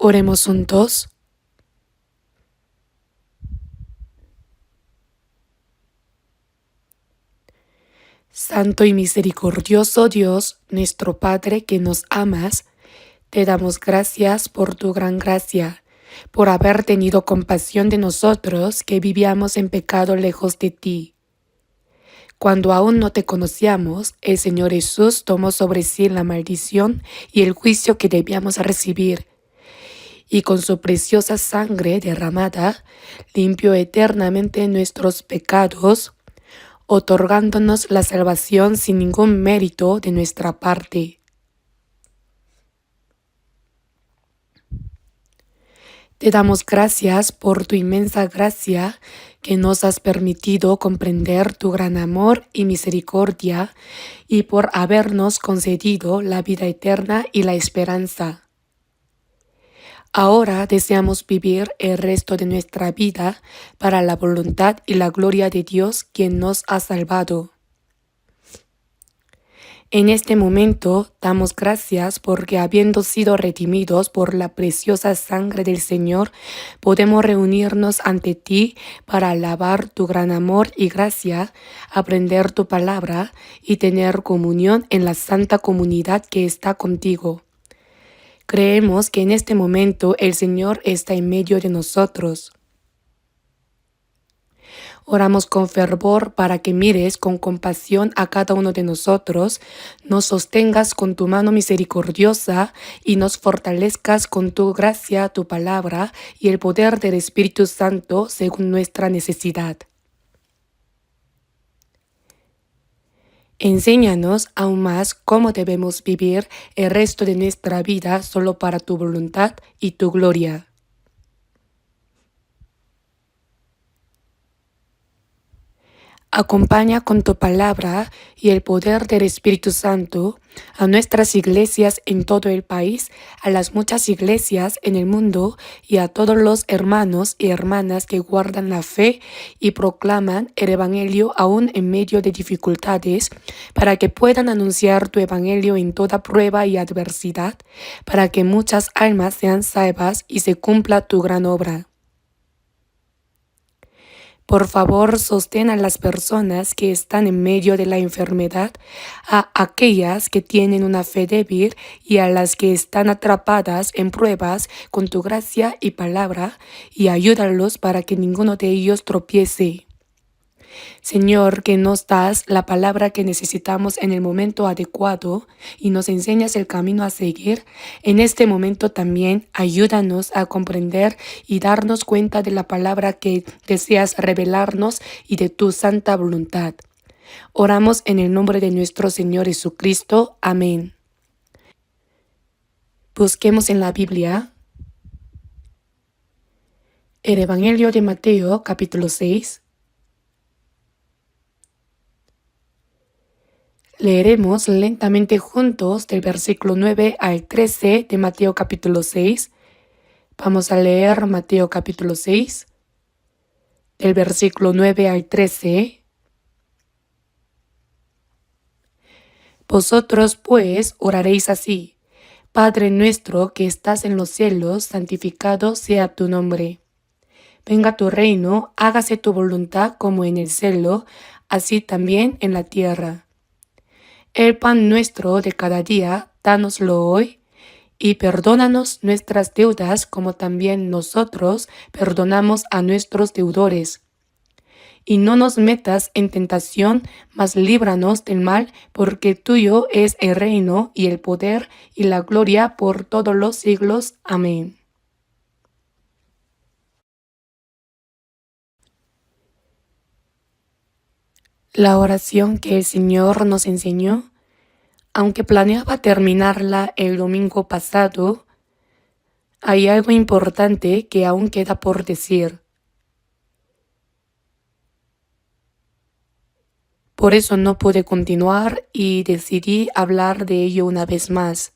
Oremos juntos. Santo y misericordioso Dios, nuestro Padre que nos amas, te damos gracias por tu gran gracia, por haber tenido compasión de nosotros que vivíamos en pecado lejos de ti. Cuando aún no te conocíamos, el Señor Jesús tomó sobre sí la maldición y el juicio que debíamos recibir, y con su preciosa sangre derramada, limpió eternamente nuestros pecados, otorgándonos la salvación sin ningún mérito de nuestra parte. Te damos gracias por tu inmensa gracia que nos has permitido comprender tu gran amor y misericordia y por habernos concedido la vida eterna y la esperanza. Ahora deseamos vivir el resto de nuestra vida para la voluntad y la gloria de Dios quien nos ha salvado. En este momento damos gracias porque habiendo sido redimidos por la preciosa sangre del Señor, podemos reunirnos ante ti para alabar tu gran amor y gracia, aprender tu palabra y tener comunión en la santa comunidad que está contigo. Creemos que en este momento el Señor está en medio de nosotros. Oramos con fervor para que mires con compasión a cada uno de nosotros, nos sostengas con tu mano misericordiosa y nos fortalezcas con tu gracia, tu palabra y el poder del Espíritu Santo según nuestra necesidad. Enséñanos aún más cómo debemos vivir el resto de nuestra vida solo para tu voluntad y tu gloria. Acompaña con tu palabra y el poder del Espíritu Santo a nuestras iglesias en todo el país, a las muchas iglesias en el mundo y a todos los hermanos y hermanas que guardan la fe y proclaman el Evangelio aún en medio de dificultades, para que puedan anunciar tu Evangelio en toda prueba y adversidad, para que muchas almas sean salvas y se cumpla tu gran obra. Por favor, sostén a las personas que están en medio de la enfermedad, a aquellas que tienen una fe débil y a las que están atrapadas en pruebas con tu gracia y palabra, y ayúdalos para que ninguno de ellos tropiece. Señor, que nos das la palabra que necesitamos en el momento adecuado y nos enseñas el camino a seguir, en este momento también ayúdanos a comprender y darnos cuenta de la palabra que deseas revelarnos y de tu santa voluntad. Oramos en el nombre de nuestro Señor Jesucristo. Amén. Busquemos en la Biblia el Evangelio de Mateo, capítulo 6. Leeremos lentamente juntos del versículo 9 al 13 de Mateo capítulo 6. Vamos a leer Mateo capítulo 6, del versículo 9 al 13. Vosotros pues oraréis así: Padre nuestro que estás en los cielos, santificado sea tu nombre. Venga tu reino, hágase tu voluntad como en el cielo, así también en la tierra. El pan nuestro de cada día, dánoslo hoy, y perdónanos nuestras deudas como también nosotros perdonamos a nuestros deudores. Y no nos metas en tentación, mas líbranos del mal, porque tuyo es el reino y el poder y la gloria por todos los siglos. Amén. La oración que el Señor nos enseñó, aunque planeaba terminarla el domingo pasado, hay algo importante que aún queda por decir. Por eso no pude continuar y decidí hablar de ello una vez más.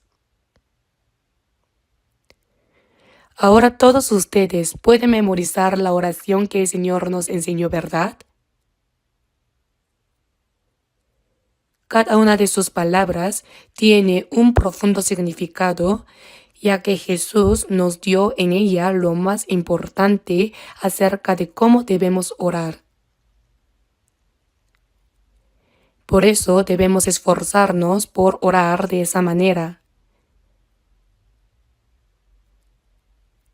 Ahora todos ustedes pueden memorizar la oración que el Señor nos enseñó, ¿verdad? Cada una de sus palabras tiene un profundo significado ya que Jesús nos dio en ella lo más importante acerca de cómo debemos orar. Por eso debemos esforzarnos por orar de esa manera.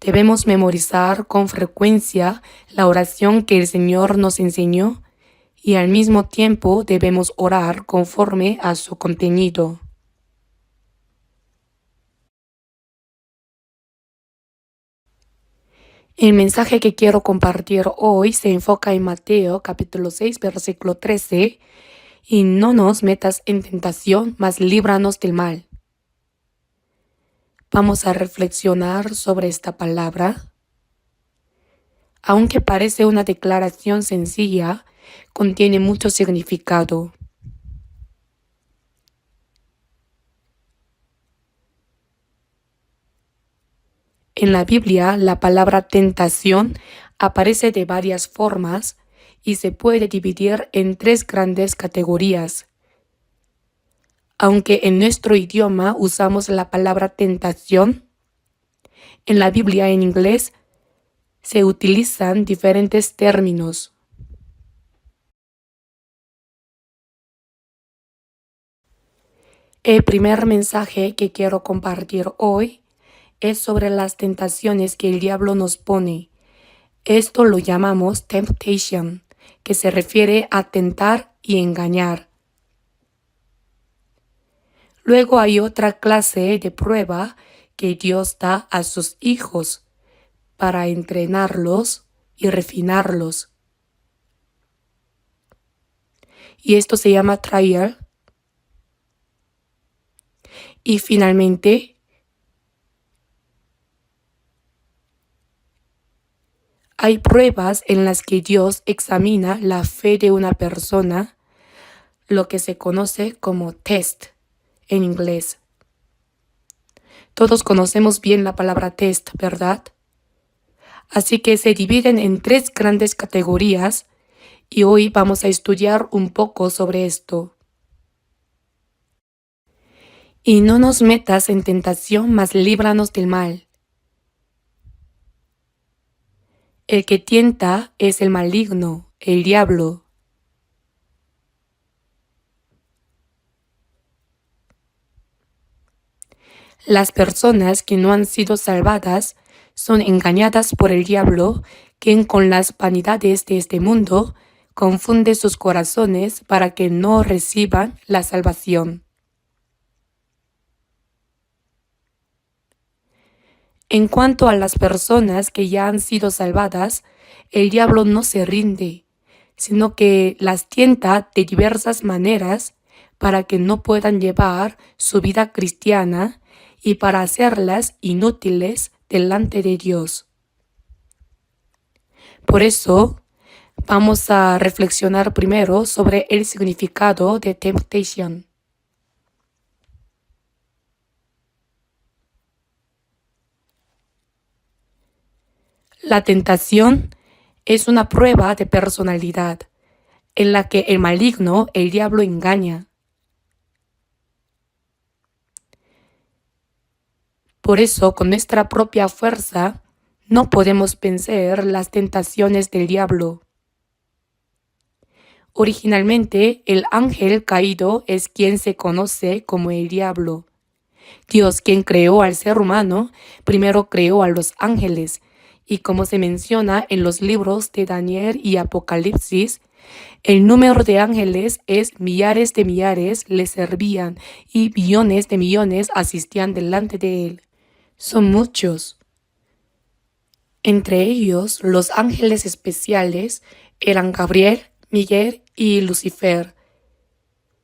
Debemos memorizar con frecuencia la oración que el Señor nos enseñó y al mismo tiempo debemos orar conforme a su contenido. El mensaje que quiero compartir hoy se enfoca en Mateo capítulo 6, versículo 13, y no nos metas en tentación, mas líbranos del mal. Vamos a reflexionar sobre esta palabra. Aunque parece una declaración sencilla, contiene mucho significado. En la Biblia, la palabra tentación aparece de varias formas y se puede dividir en 3 grandes categorías. Aunque en nuestro idioma usamos la palabra tentación, en la Biblia en inglés se utilizan diferentes términos. El primer mensaje que quiero compartir hoy es sobre las tentaciones que el diablo nos pone. Esto lo llamamos temptation, que se refiere a tentar y engañar. Luego hay otra clase de prueba que Dios da a sus hijos para entrenarlos y refinarlos. Y esto se llama trial. Y finalmente, hay pruebas en las que Dios examina la fe de una persona, lo que se conoce como test en inglés. Todos conocemos bien la palabra test, ¿verdad? Así que se dividen en 3 grandes categorías y hoy vamos a estudiar un poco sobre esto. Y no nos metas en tentación, mas líbranos del mal. El que tienta es el maligno, el diablo. Las personas que no han sido salvadas son engañadas por el diablo, quien con las vanidades de este mundo confunde sus corazones para que no reciban la salvación. En cuanto a las personas que ya han sido salvadas, el diablo no se rinde, sino que las tienta de diversas maneras para que no puedan llevar su vida cristiana y para hacerlas inútiles delante de Dios. Por eso, vamos a reflexionar primero sobre el significado de temptation. La tentación es una prueba de personalidad en la que el maligno, el diablo, engaña. Por eso, con nuestra propia fuerza, no podemos vencer las tentaciones del diablo. Originalmente, el ángel caído es quien se conoce como el diablo. Dios, quien creó al ser humano, primero creó a los ángeles, y como se menciona en los libros de Daniel y Apocalipsis, el número de ángeles es millares de millares le servían y billones de millones asistían delante de él. Son muchos. Entre ellos, los ángeles especiales eran Gabriel, Miguel y Lucifer,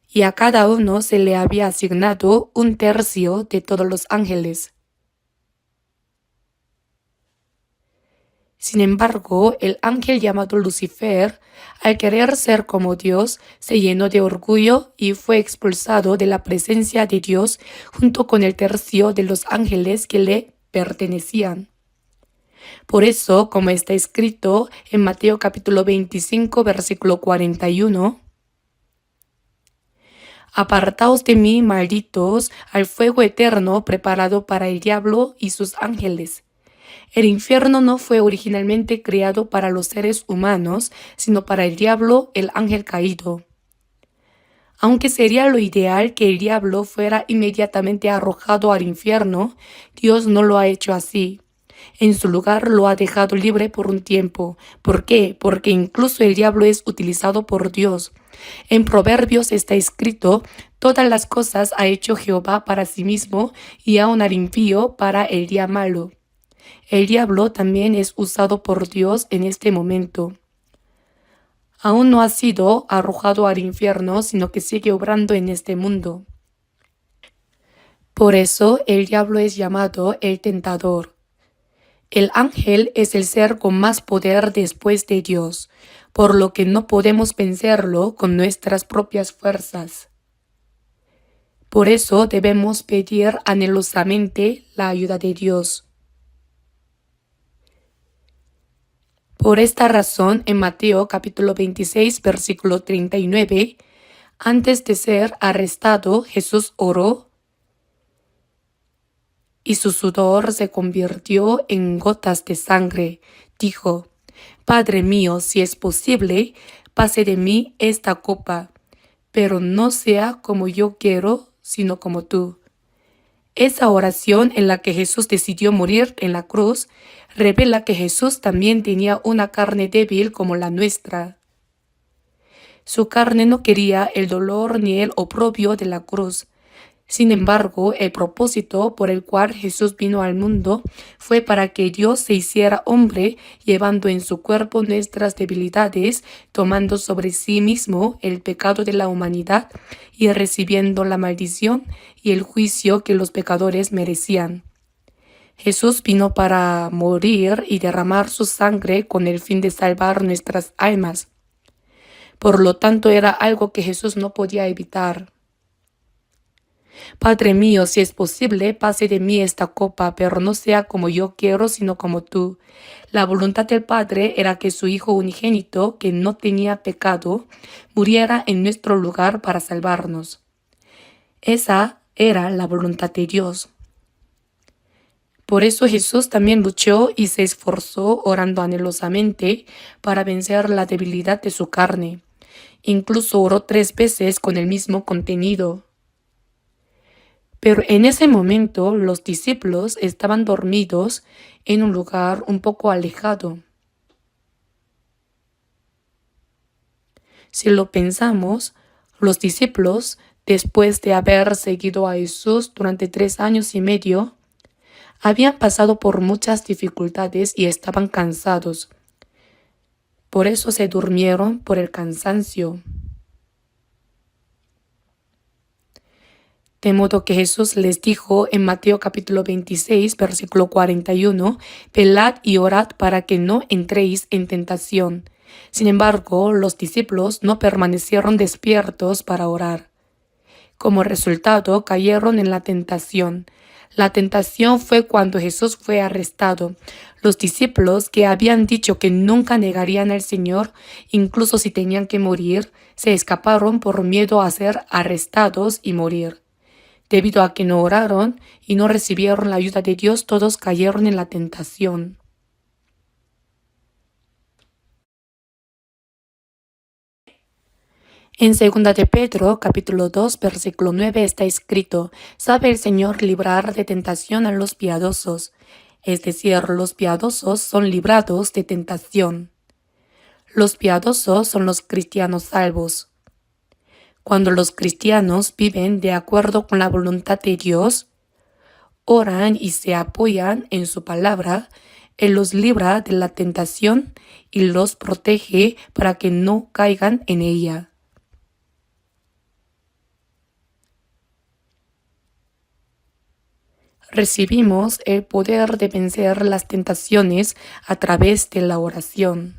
y a cada uno se le había asignado 1/3 de todos los ángeles. Sin embargo, el ángel llamado Lucifer, al querer ser como Dios, se llenó de orgullo y fue expulsado de la presencia de Dios junto con el tercio de los ángeles que le pertenecían. Por eso, como está escrito en Mateo capítulo 25, versículo 41, Apartaos de mí, malditos, al fuego eterno preparado para el diablo y sus ángeles. El infierno no fue originalmente creado para los seres humanos, sino para el diablo, el ángel caído. Aunque sería lo ideal que el diablo fuera inmediatamente arrojado al infierno, Dios no lo ha hecho así. En su lugar lo ha dejado libre por un tiempo. ¿Por qué? Porque incluso el diablo es utilizado por Dios. En Proverbios está escrito: todas las cosas ha hecho Jehová para sí mismo, y aun al impío para el día malo. El diablo también es usado por Dios en este momento. Aún no ha sido arrojado al infierno, sino que sigue obrando en este mundo. Por eso el diablo es llamado el tentador. El ángel es el ser con más poder después de Dios, por lo que no podemos vencerlo con nuestras propias fuerzas. Por eso debemos pedir anhelosamente la ayuda de Dios. Por esta razón, en Mateo capítulo 26, versículo 39, antes de ser arrestado, Jesús oró y su sudor se convirtió en gotas de sangre. Dijo: Padre mío, si es posible, pase de mí esta copa, pero no sea como yo quiero, sino como tú. Esa oración en la que Jesús decidió morir en la cruz revela que Jesús también tenía una carne débil como la nuestra. Su carne no quería el dolor ni el oprobio de la cruz. Sin embargo, el propósito por el cual Jesús vino al mundo fue para que Dios se hiciera hombre, llevando en su cuerpo nuestras debilidades, tomando sobre sí mismo el pecado de la humanidad y recibiendo la maldición y el juicio que los pecadores merecían. Jesús vino para morir y derramar su sangre con el fin de salvar nuestras almas. Por lo tanto, era algo que Jesús no podía evitar. Padre mío, si es posible, pase de mí esta copa, pero no sea como yo quiero, sino como tú. La voluntad del Padre era que su Hijo unigénito, que no tenía pecado, muriera en nuestro lugar para salvarnos. Esa era la voluntad de Dios. Por eso Jesús también luchó y se esforzó orando anhelosamente para vencer la debilidad de su carne. Incluso oró 3 veces con el mismo contenido. Pero en ese momento los discípulos estaban dormidos en un lugar un poco alejado. Si lo pensamos, los discípulos, después de haber seguido a Jesús durante 3 años y medio, habían pasado por muchas dificultades y estaban cansados. Por eso se durmieron por el cansancio. De modo que Jesús les dijo en Mateo capítulo 26, versículo 41, velad y orad para que no entréis en tentación. Sin embargo, los discípulos no permanecieron despiertos para orar. Como resultado, cayeron en la tentación. La tentación fue cuando Jesús fue arrestado. Los discípulos, que habían dicho que nunca negarían al Señor, incluso si tenían que morir, se escaparon por miedo a ser arrestados y morir. Debido a que no oraron y no recibieron la ayuda de Dios, todos cayeron en la tentación. En 2 de Pedro, capítulo 2, versículo 9 está escrito: «Sabe el Señor librar de tentación a los piadosos». Es decir, los piadosos son librados de tentación. Los piadosos son los cristianos salvos. Cuando los cristianos viven de acuerdo con la voluntad de Dios, oran y se apoyan en su palabra, Él los libra de la tentación y los protege para que no caigan en ella. Recibimos el poder de vencer las tentaciones a través de la oración.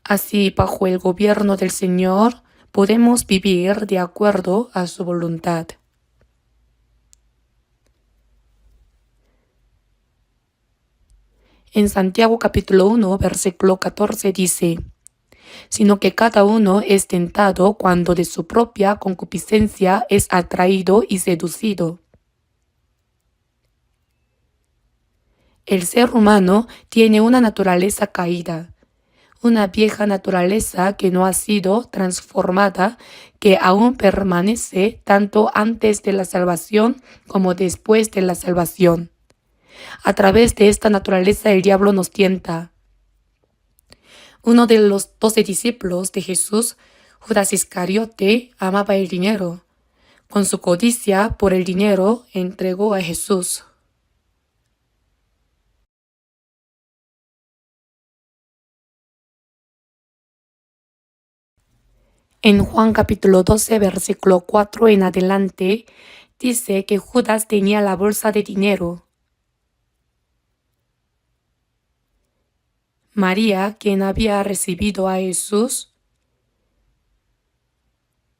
Así, bajo el gobierno del Señor, podemos vivir de acuerdo a su voluntad. En Santiago capítulo 1, versículo 14 dice: sino que cada uno es tentado cuando de su propia concupiscencia es atraído y seducido. El ser humano tiene una naturaleza caída, una vieja naturaleza que no ha sido transformada, que aún permanece tanto antes de la salvación como después de la salvación. A través de esta naturaleza el diablo nos tienta. Uno de los 12 discípulos de Jesús, Judas Iscariote, amaba el dinero. Con su codicia por el dinero entregó a Jesús. En Juan capítulo 12, versículo 4 en adelante, dice que Judas tenía la bolsa de dinero. María, quien había recibido a Jesús,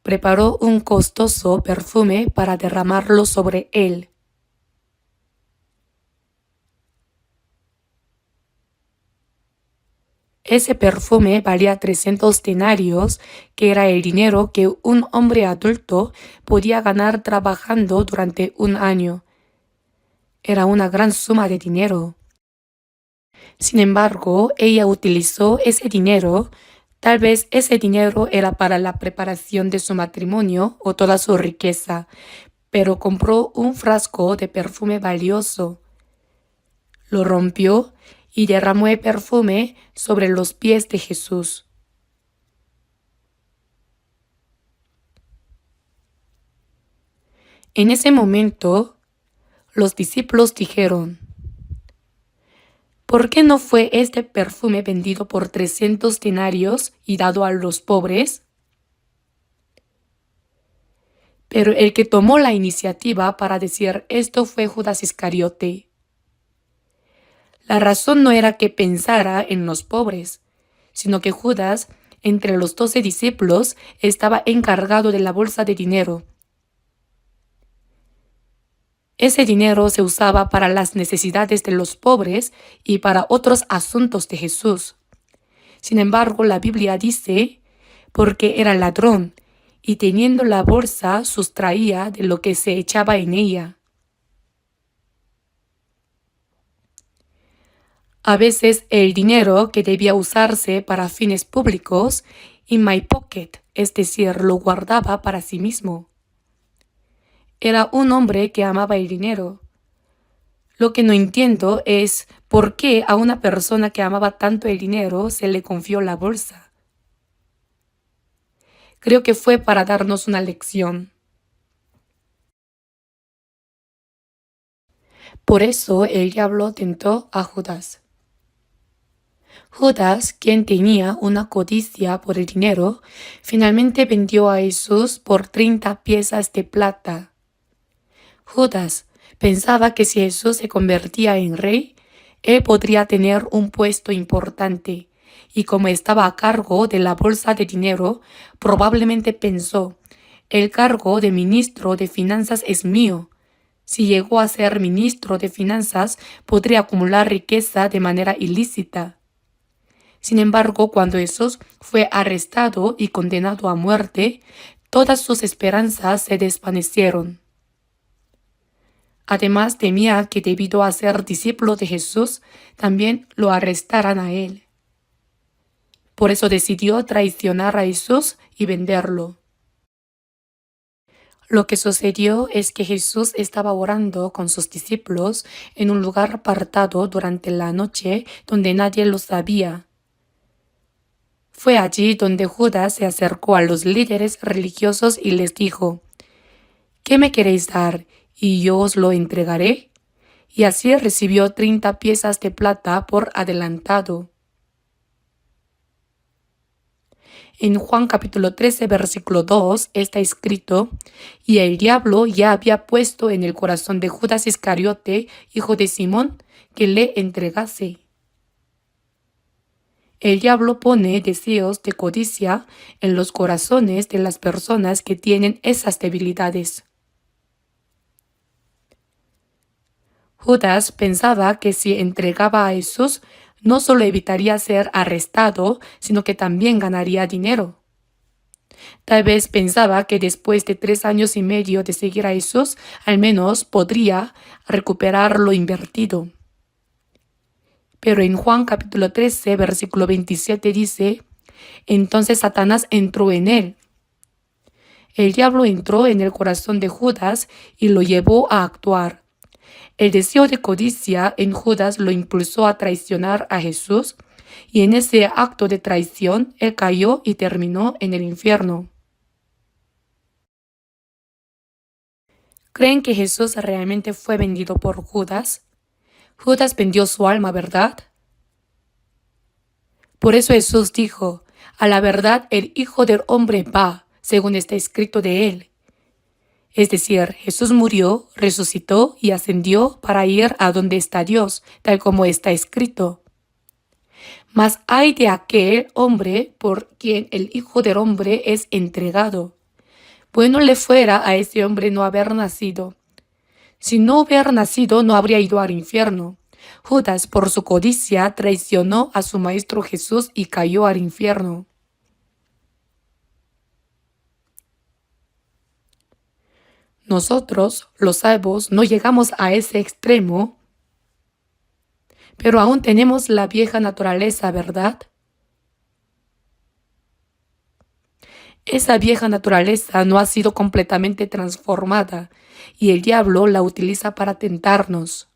preparó un costoso perfume para derramarlo sobre él. Ese perfume valía 300 denarios, que era el dinero que un hombre adulto podía ganar trabajando durante un año. Era una gran suma de dinero. Sin embargo, ella utilizó ese dinero. Tal vez ese dinero era para la preparación de su matrimonio o toda su riqueza, pero compró un frasco de perfume valioso. Lo rompió y derramó el perfume sobre los pies de Jesús. En ese momento, los discípulos dijeron: ¿por qué no fue este perfume vendido por 300 denarios y dado a los pobres? Pero el que tomó la iniciativa para decir esto fue Judas Iscariote. La razón no era que pensara en los pobres, sino que Judas, entre los 12 discípulos, estaba encargado de la bolsa de dinero. Ese dinero se usaba para las necesidades de los pobres y para otros asuntos de Jesús. Sin embargo, la Biblia dice, porque era ladrón, y teniendo la bolsa sustraía de lo que se echaba en ella. A veces el dinero que debía usarse para fines públicos, in my pocket, es decir, lo guardaba para sí mismo. Era un hombre que amaba el dinero. Lo que no entiendo es por qué a una persona que amaba tanto el dinero se le confió la bolsa. Creo que fue para darnos una lección. Por eso el diablo tentó a Judas. Judas, quien tenía una codicia por el dinero, finalmente vendió a Jesús por 30 piezas de plata. Judas pensaba que si Jesús se convertía en rey, él podría tener un puesto importante, y como estaba a cargo de la bolsa de dinero, probablemente pensó: el cargo de ministro de finanzas es mío. Si llegó a ser ministro de finanzas, podría acumular riqueza de manera ilícita. Sin embargo, cuando Jesús fue arrestado y condenado a muerte, todas sus esperanzas se desvanecieron. Además, temía que debido a ser discípulo de Jesús, también lo arrestaran a él. Por eso decidió traicionar a Jesús y venderlo. Lo que sucedió es que Jesús estaba orando con sus discípulos en un lugar apartado durante la noche donde nadie lo sabía. Fue allí donde Judas se acercó a los líderes religiosos y les dijo: ¿qué me queréis dar? Y yo os lo entregaré. Y así recibió 30 piezas de plata por adelantado. En Juan capítulo 13, versículo 2 está escrito: y el diablo ya había puesto en el corazón de Judas Iscariote, hijo de Simón, que le entregase. El diablo pone deseos de codicia en los corazones de las personas que tienen esas debilidades. Judas pensaba que si entregaba a Jesús, no solo evitaría ser arrestado, sino que también ganaría dinero. Tal vez pensaba que después de 3 años y medio de seguir a Jesús, al menos podría recuperar lo invertido. Pero en Juan capítulo 13, versículo 27 dice, entonces Satanás entró en él. El diablo entró en el corazón de Judas y lo llevó a actuar. El deseo de codicia en Judas lo impulsó a traicionar a Jesús, y en ese acto de traición él cayó y terminó en el infierno. ¿Creen que Jesús realmente fue vendido por Judas? Judas vendió su alma, ¿verdad? Por eso Jesús dijo, a la verdad el Hijo del Hombre va, según está escrito de él. Es decir, Jesús murió, resucitó y ascendió para ir a donde está Dios, tal como está escrito. Mas hay de aquel hombre por quien el Hijo del Hombre es entregado. Bueno le fuera a ese hombre no haber nacido. Si no hubiera nacido, no habría ido al infierno. Judas, por su codicia, traicionó a su Maestro Jesús y cayó al infierno. Nosotros, los salvos, no llegamos a ese extremo, pero aún tenemos la vieja naturaleza, ¿verdad? Esa vieja naturaleza no ha sido completamente transformada y el diablo la utiliza para tentarnos.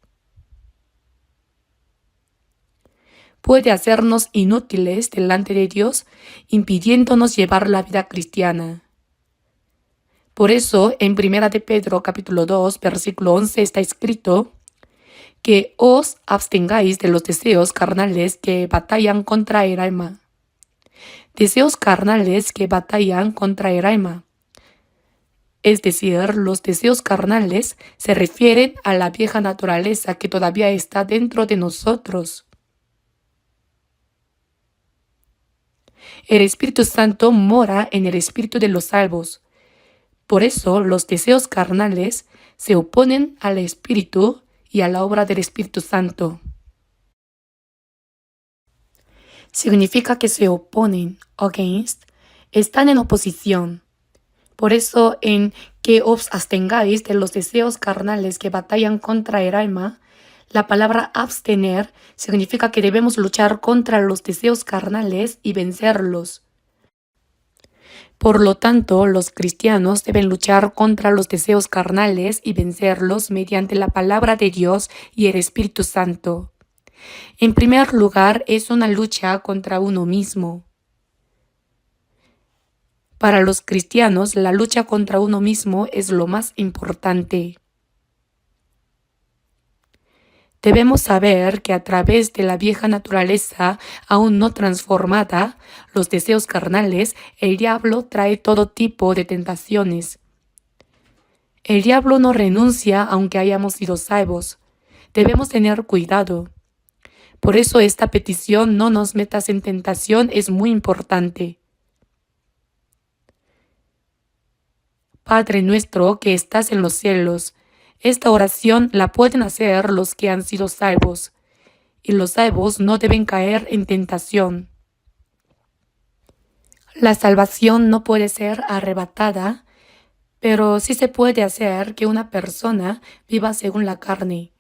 Puede hacernos inútiles delante de Dios, impidiéndonos llevar la vida cristiana. Por eso, en 1 de Pedro capítulo 2, versículo 11 está escrito que os abstengáis de los deseos carnales que batallan contra el alma. Deseos carnales que batallan contra el alma. Es decir, los deseos carnales se refieren a la vieja naturaleza que todavía está dentro de nosotros. El Espíritu Santo mora en el espíritu de los salvos. Por eso los deseos carnales se oponen al Espíritu y a la obra del Espíritu Santo. Significa que se oponen, against, están en oposición. Por eso en que os abstengáis de los deseos carnales que batallan contra el alma, la palabra abstener significa que debemos luchar contra los deseos carnales y vencerlos. Por lo tanto, los cristianos deben luchar contra los deseos carnales y vencerlos mediante la palabra de Dios y el Espíritu Santo. En primer lugar, es una lucha contra uno mismo. Para los cristianos, la lucha contra uno mismo es lo más importante. Debemos saber que a través de la vieja naturaleza aún no transformada, los deseos carnales, el diablo trae todo tipo de tentaciones. El diablo no renuncia aunque hayamos sido salvos. Debemos tener cuidado. Por eso esta petición, no nos metas en tentación, es muy importante. Padre nuestro que estás en los cielos, esta oración la pueden hacer los que han sido salvos, y los salvos no deben caer en tentación. La salvación no puede ser arrebatada, pero sí se puede hacer que una persona viva según la carne.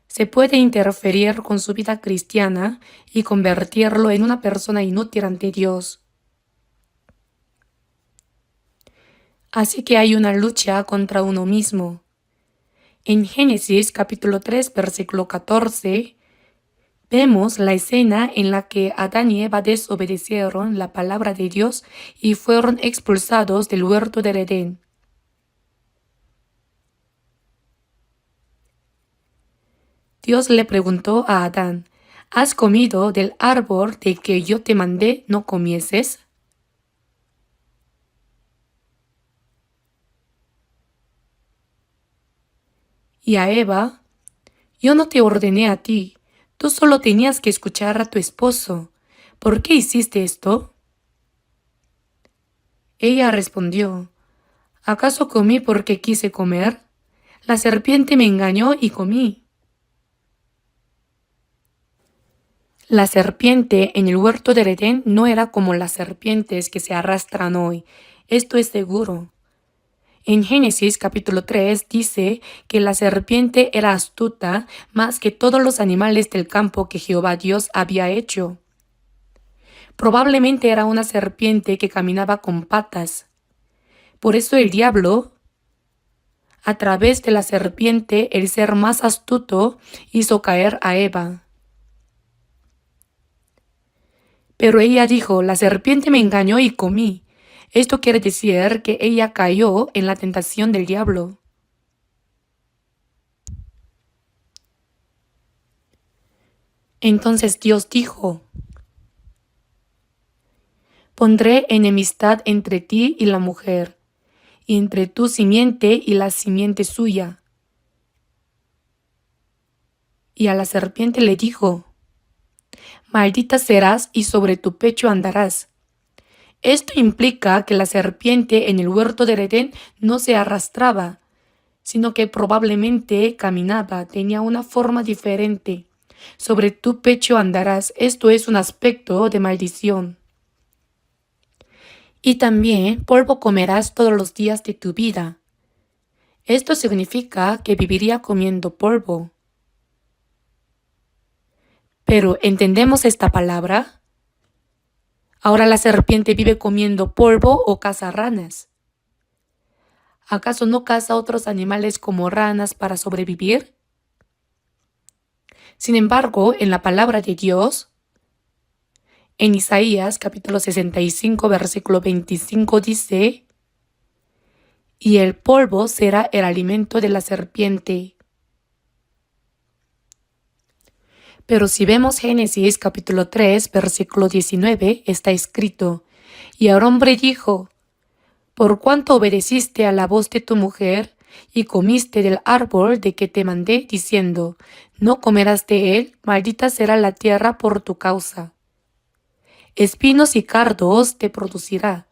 Se puede interferir con su vida cristiana y convertirlo en una persona inútil ante Dios. Así que hay una lucha contra uno mismo. En Génesis capítulo 3, versículo 14, vemos la escena en la que Adán y Eva desobedecieron la palabra de Dios y fueron expulsados del huerto del Edén. Dios le preguntó a Adán, ¿has comido del árbol de que yo te mandé no comieses? Y a Eva, yo no te ordené a ti, tú solo tenías que escuchar a tu esposo. ¿Por qué hiciste esto? Ella respondió, ¿acaso comí porque quise comer? La serpiente me engañó y comí. La serpiente en el huerto del Edén no era como las serpientes que se arrastran hoy. Esto es seguro. En Génesis capítulo 3 dice que la serpiente era astuta más que todos los animales del campo que Jehová Dios había hecho. Probablemente era una serpiente que caminaba con patas. Por eso el diablo, a través de la serpiente, el ser más astuto, hizo caer a Eva. Pero ella dijo, la serpiente me engañó y comí. Esto quiere decir que ella cayó en la tentación del diablo. Entonces Dios dijo, pondré enemistad entre ti y la mujer, y entre tu simiente y la simiente suya. Y a la serpiente le dijo, maldita serás y sobre tu pecho andarás. Esto implica que la serpiente en el huerto del Edén no se arrastraba, sino que probablemente caminaba, tenía una forma diferente. Sobre tu pecho andarás. Esto es un aspecto de maldición. Y también polvo comerás todos los días de tu vida. Esto significa que viviría comiendo polvo. Pero ¿entendemos esta palabra? Ahora la serpiente vive comiendo polvo o caza ranas. ¿Acaso no caza otros animales como ranas para sobrevivir? Sin embargo, en la palabra de Dios, en Isaías capítulo 65, versículo 25 dice, y el polvo será el alimento de la serpiente. Pero si vemos Génesis capítulo 3, versículo 19, está escrito, y el hombre dijo, por cuanto obedeciste a la voz de tu mujer, y comiste del árbol de que te mandé, diciendo, no comerás de él, maldita será la tierra por tu causa. Espinos y cardos te producirá.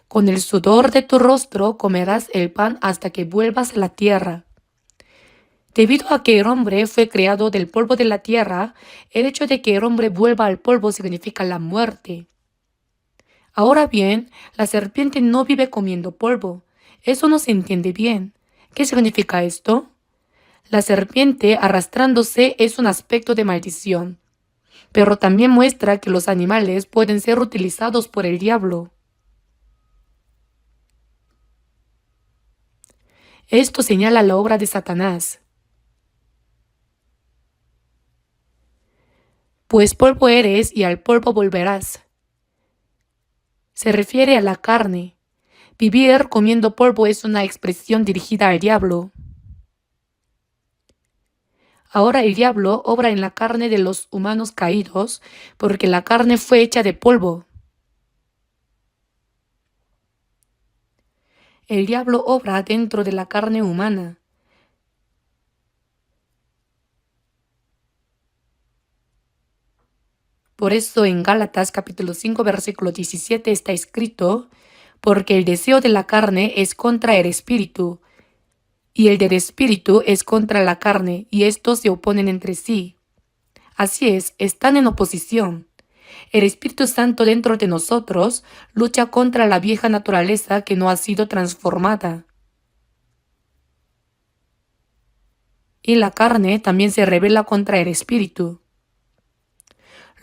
Con el sudor de tu rostro comerás el pan hasta que vuelvas a la tierra. Debido a que el hombre fue creado del polvo de la tierra, el hecho de que el hombre vuelva al polvo significa la muerte. Ahora bien, la serpiente no vive comiendo polvo. Eso no se entiende bien. ¿Qué significa esto? La serpiente arrastrándose es un aspecto de maldición, pero también muestra que los animales pueden ser utilizados por el diablo. Esto señala la obra de Satanás. Pues polvo eres y al polvo volverás. Se refiere a la carne. Vivir comiendo polvo es una expresión dirigida al diablo. Ahora el diablo obra en la carne de los humanos caídos, porque la carne fue hecha de polvo. El diablo obra dentro de la carne humana. Por eso en Gálatas capítulo 5 versículo 17 está escrito, porque el deseo de la carne es contra el espíritu, y el del espíritu es contra la carne, y estos se oponen entre sí. Así es, están en oposición. El Espíritu Santo dentro de nosotros lucha contra la vieja naturaleza que no ha sido transformada. Y la carne también se rebela contra el Espíritu.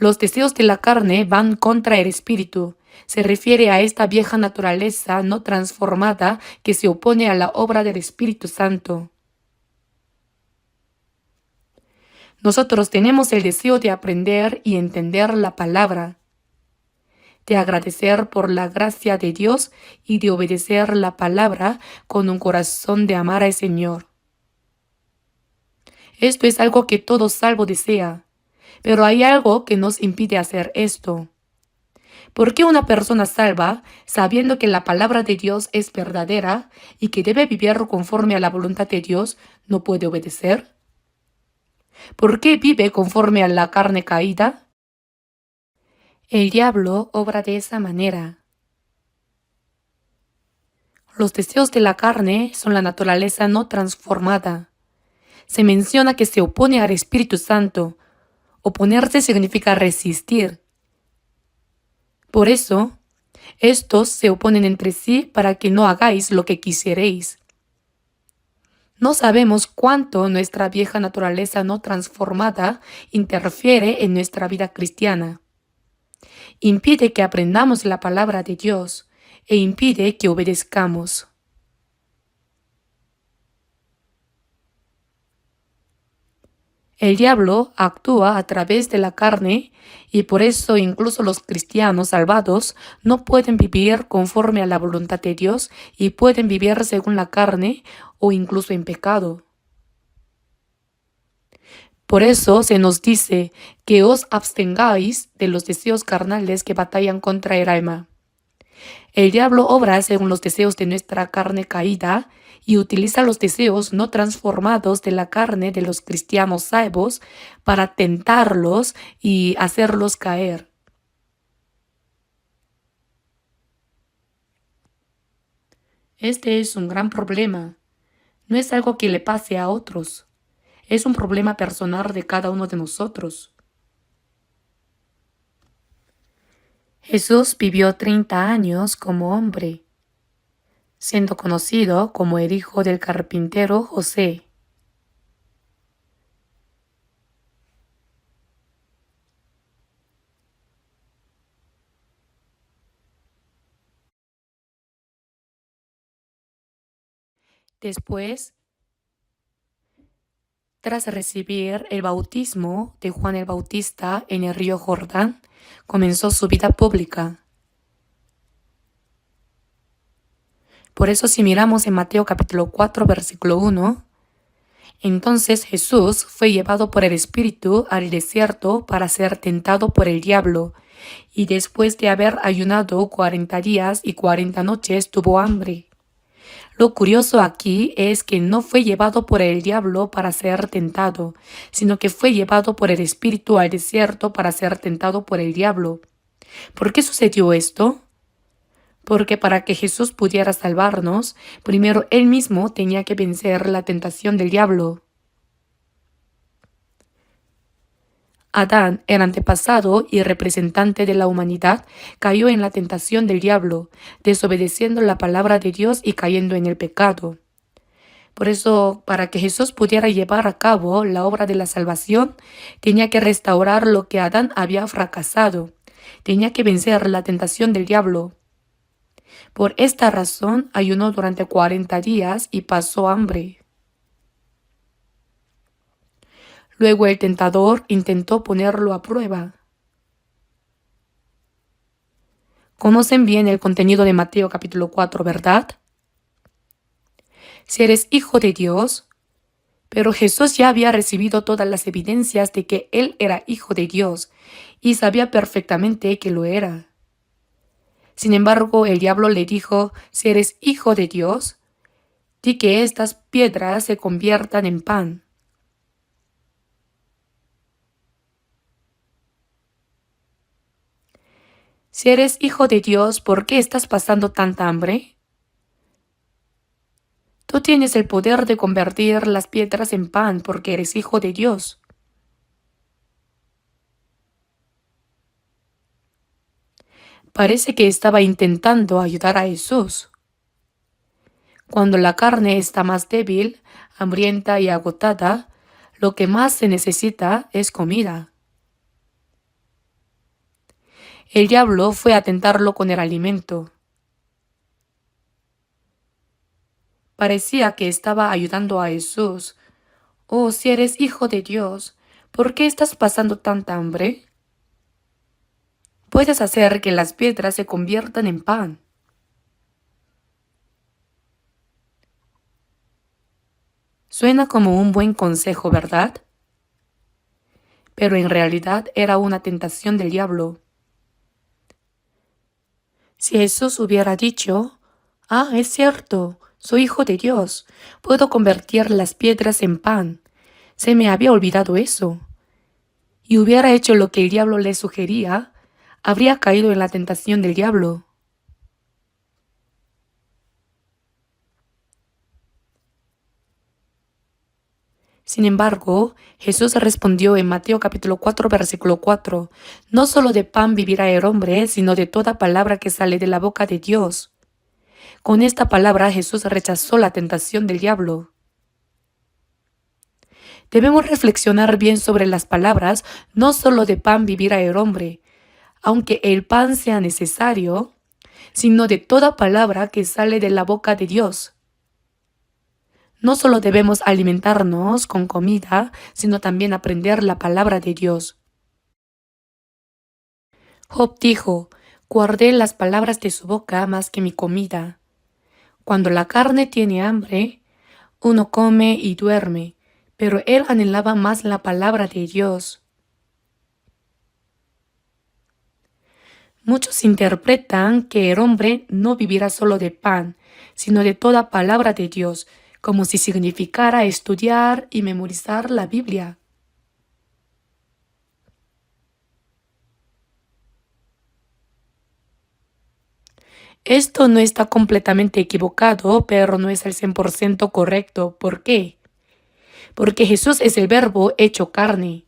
Los deseos de la carne van contra el Espíritu. Se refiere a esta vieja naturaleza no transformada que se opone a la obra del Espíritu Santo. Nosotros tenemos el deseo de aprender y entender la palabra, de agradecer por la gracia de Dios y de obedecer la palabra con un corazón de amar al Señor. Esto es algo que todo salvo desea, pero hay algo que nos impide hacer esto. ¿Por qué una persona salva, sabiendo que la palabra de Dios es verdadera y que debe vivir conforme a la voluntad de Dios, no puede obedecer? ¿Por qué vive conforme a la carne caída? El diablo obra de esa manera. Los deseos de la carne son la naturaleza no transformada. Se menciona que se opone al Espíritu Santo, Oponerse significa resistir. Por eso, estos se oponen entre sí para que no hagáis lo que quisierais. No sabemos cuánto nuestra vieja naturaleza no transformada interfiere en nuestra vida cristiana. Impide que aprendamos la palabra de Dios e impide que obedezcamos. El diablo actúa a través de la carne y por eso incluso los cristianos salvados no pueden vivir conforme a la voluntad de Dios y pueden vivir según la carne o incluso en pecado. Por eso se nos dice que os abstengáis de los deseos carnales que batallan contra el alma. El diablo obra según los deseos de nuestra carne caída y utiliza los deseos no transformados de la carne de los cristianos salvos para tentarlos y hacerlos caer. Este es un gran problema. No es algo que le pase a otros. Es un problema personal de cada uno de nosotros. Jesús vivió 30 años como hombre, siendo conocido como el hijo del carpintero José. Después, tras recibir el bautismo de Juan el Bautista en el río Jordán, comenzó su vida pública. Por eso si miramos en Mateo capítulo 4 versículo 1, entonces Jesús fue llevado por el Espíritu al desierto para ser tentado por el diablo, y después de haber ayunado 40 días y 40 noches tuvo hambre. Lo curioso aquí es que no fue llevado por el diablo para ser tentado, sino que fue llevado por el Espíritu al desierto para ser tentado por el diablo. ¿Por qué sucedió esto? Porque para que Jesús pudiera salvarnos, primero Él mismo tenía que vencer la tentación del diablo. Adán, el antepasado y representante de la humanidad, cayó en la tentación del diablo, desobedeciendo la palabra de Dios y cayendo en el pecado. Por eso, para que Jesús pudiera llevar a cabo la obra de la salvación, tenía que restaurar lo que Adán había fracasado. Tenía que vencer la tentación del diablo. Por esta razón, ayunó durante 40 días y pasó hambre. Luego el tentador intentó ponerlo a prueba. Conocen bien el contenido de Mateo capítulo 4, ¿verdad? Si eres hijo de Dios, pero Jesús ya había recibido todas las evidencias de que Él era hijo de Dios y sabía perfectamente que lo era. Sin embargo, el diablo le dijo, si eres hijo de Dios, di que estas piedras se conviertan en pan. Si eres hijo de Dios, ¿por qué estás pasando tanta hambre? Tú tienes el poder de convertir las piedras en pan porque eres hijo de Dios. Parece que estaba intentando ayudar a Jesús. Cuando la carne está más débil, hambrienta y agotada, lo que más se necesita es comida. El diablo fue a tentarlo con el alimento. Parecía que estaba ayudando a Jesús. Oh, si eres hijo de Dios, ¿por qué estás pasando tanta hambre? Puedes hacer que las piedras se conviertan en pan. Suena como un buen consejo, ¿verdad? Pero en realidad era una tentación del diablo. Si Jesús hubiera dicho, es cierto, soy hijo de Dios, puedo convertir las piedras en pan, se me había olvidado eso, y hubiera hecho lo que el diablo le sugería, habría caído en la tentación del diablo. Sin embargo, Jesús respondió en Mateo capítulo 4, versículo 4, no solo de pan vivirá el hombre, sino de toda palabra que sale de la boca de Dios. Con esta palabra Jesús rechazó la tentación del diablo. Debemos reflexionar bien sobre las palabras, no solo de pan vivirá el hombre, aunque el pan sea necesario, sino de toda palabra que sale de la boca de Dios. No solo debemos alimentarnos con comida, sino también aprender la palabra de Dios. Job dijo, guardé las palabras de su boca más que mi comida. Cuando la carne tiene hambre, uno come y duerme, pero él anhelaba más la palabra de Dios. Muchos interpretan que el hombre no vivirá solo de pan, sino de toda palabra de Dios, como si significara estudiar y memorizar la Biblia. Esto no está completamente equivocado, pero no es al 100% correcto. ¿Por qué? Porque Jesús es el Verbo hecho carne.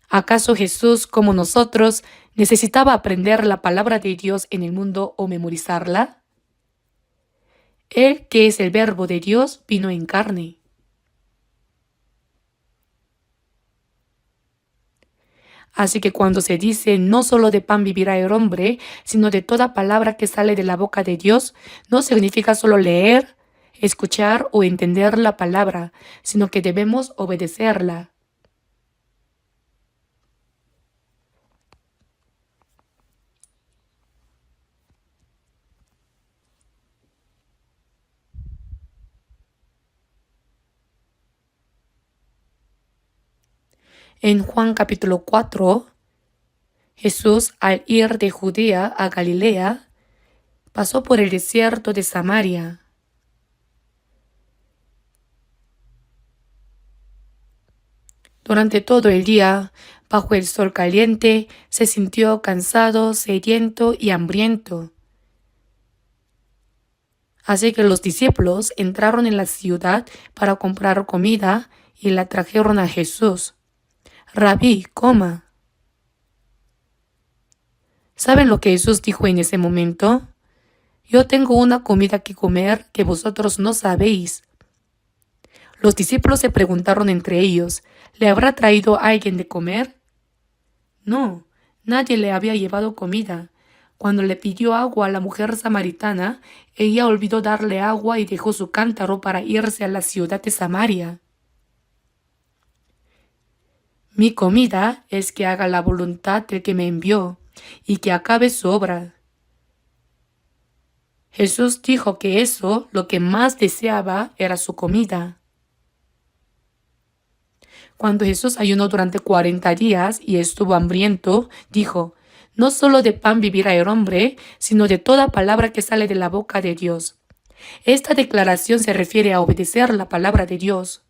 ¿Acaso Jesús, como nosotros, necesitaba aprender la palabra de Dios en el mundo o memorizarla? Él, que es el Verbo de Dios, vino en carne. Así que cuando se dice no solo de pan vivirá el hombre, sino de toda palabra que sale de la boca de Dios, no significa solo leer, escuchar o entender la palabra, sino que debemos obedecerla. En Juan capítulo 4, Jesús, al ir de Judea a Galilea, pasó por el desierto de Samaria. Durante todo el día, bajo el sol caliente, se sintió cansado, sediento y hambriento. Así que los discípulos entraron en la ciudad para comprar comida y la trajeron a Jesús. Rabí, coma. ¿Saben lo que Jesús dijo en ese momento? Yo tengo una comida que comer que vosotros no sabéis. Los discípulos se preguntaron entre ellos, ¿le habrá traído alguien de comer? No, nadie le había llevado comida. Cuando le pidió agua a la mujer samaritana, ella olvidó darle agua y dejó su cántaro para irse a la ciudad de Samaria. Mi comida es que haga la voluntad del que me envió y que acabe su obra. Jesús dijo que eso, lo que más deseaba, era su comida. Cuando Jesús ayunó durante 40 días y estuvo hambriento, dijo, no solo de pan vivirá el hombre, sino de toda palabra que sale de la boca de Dios. Esta declaración se refiere a obedecer la palabra de Dios.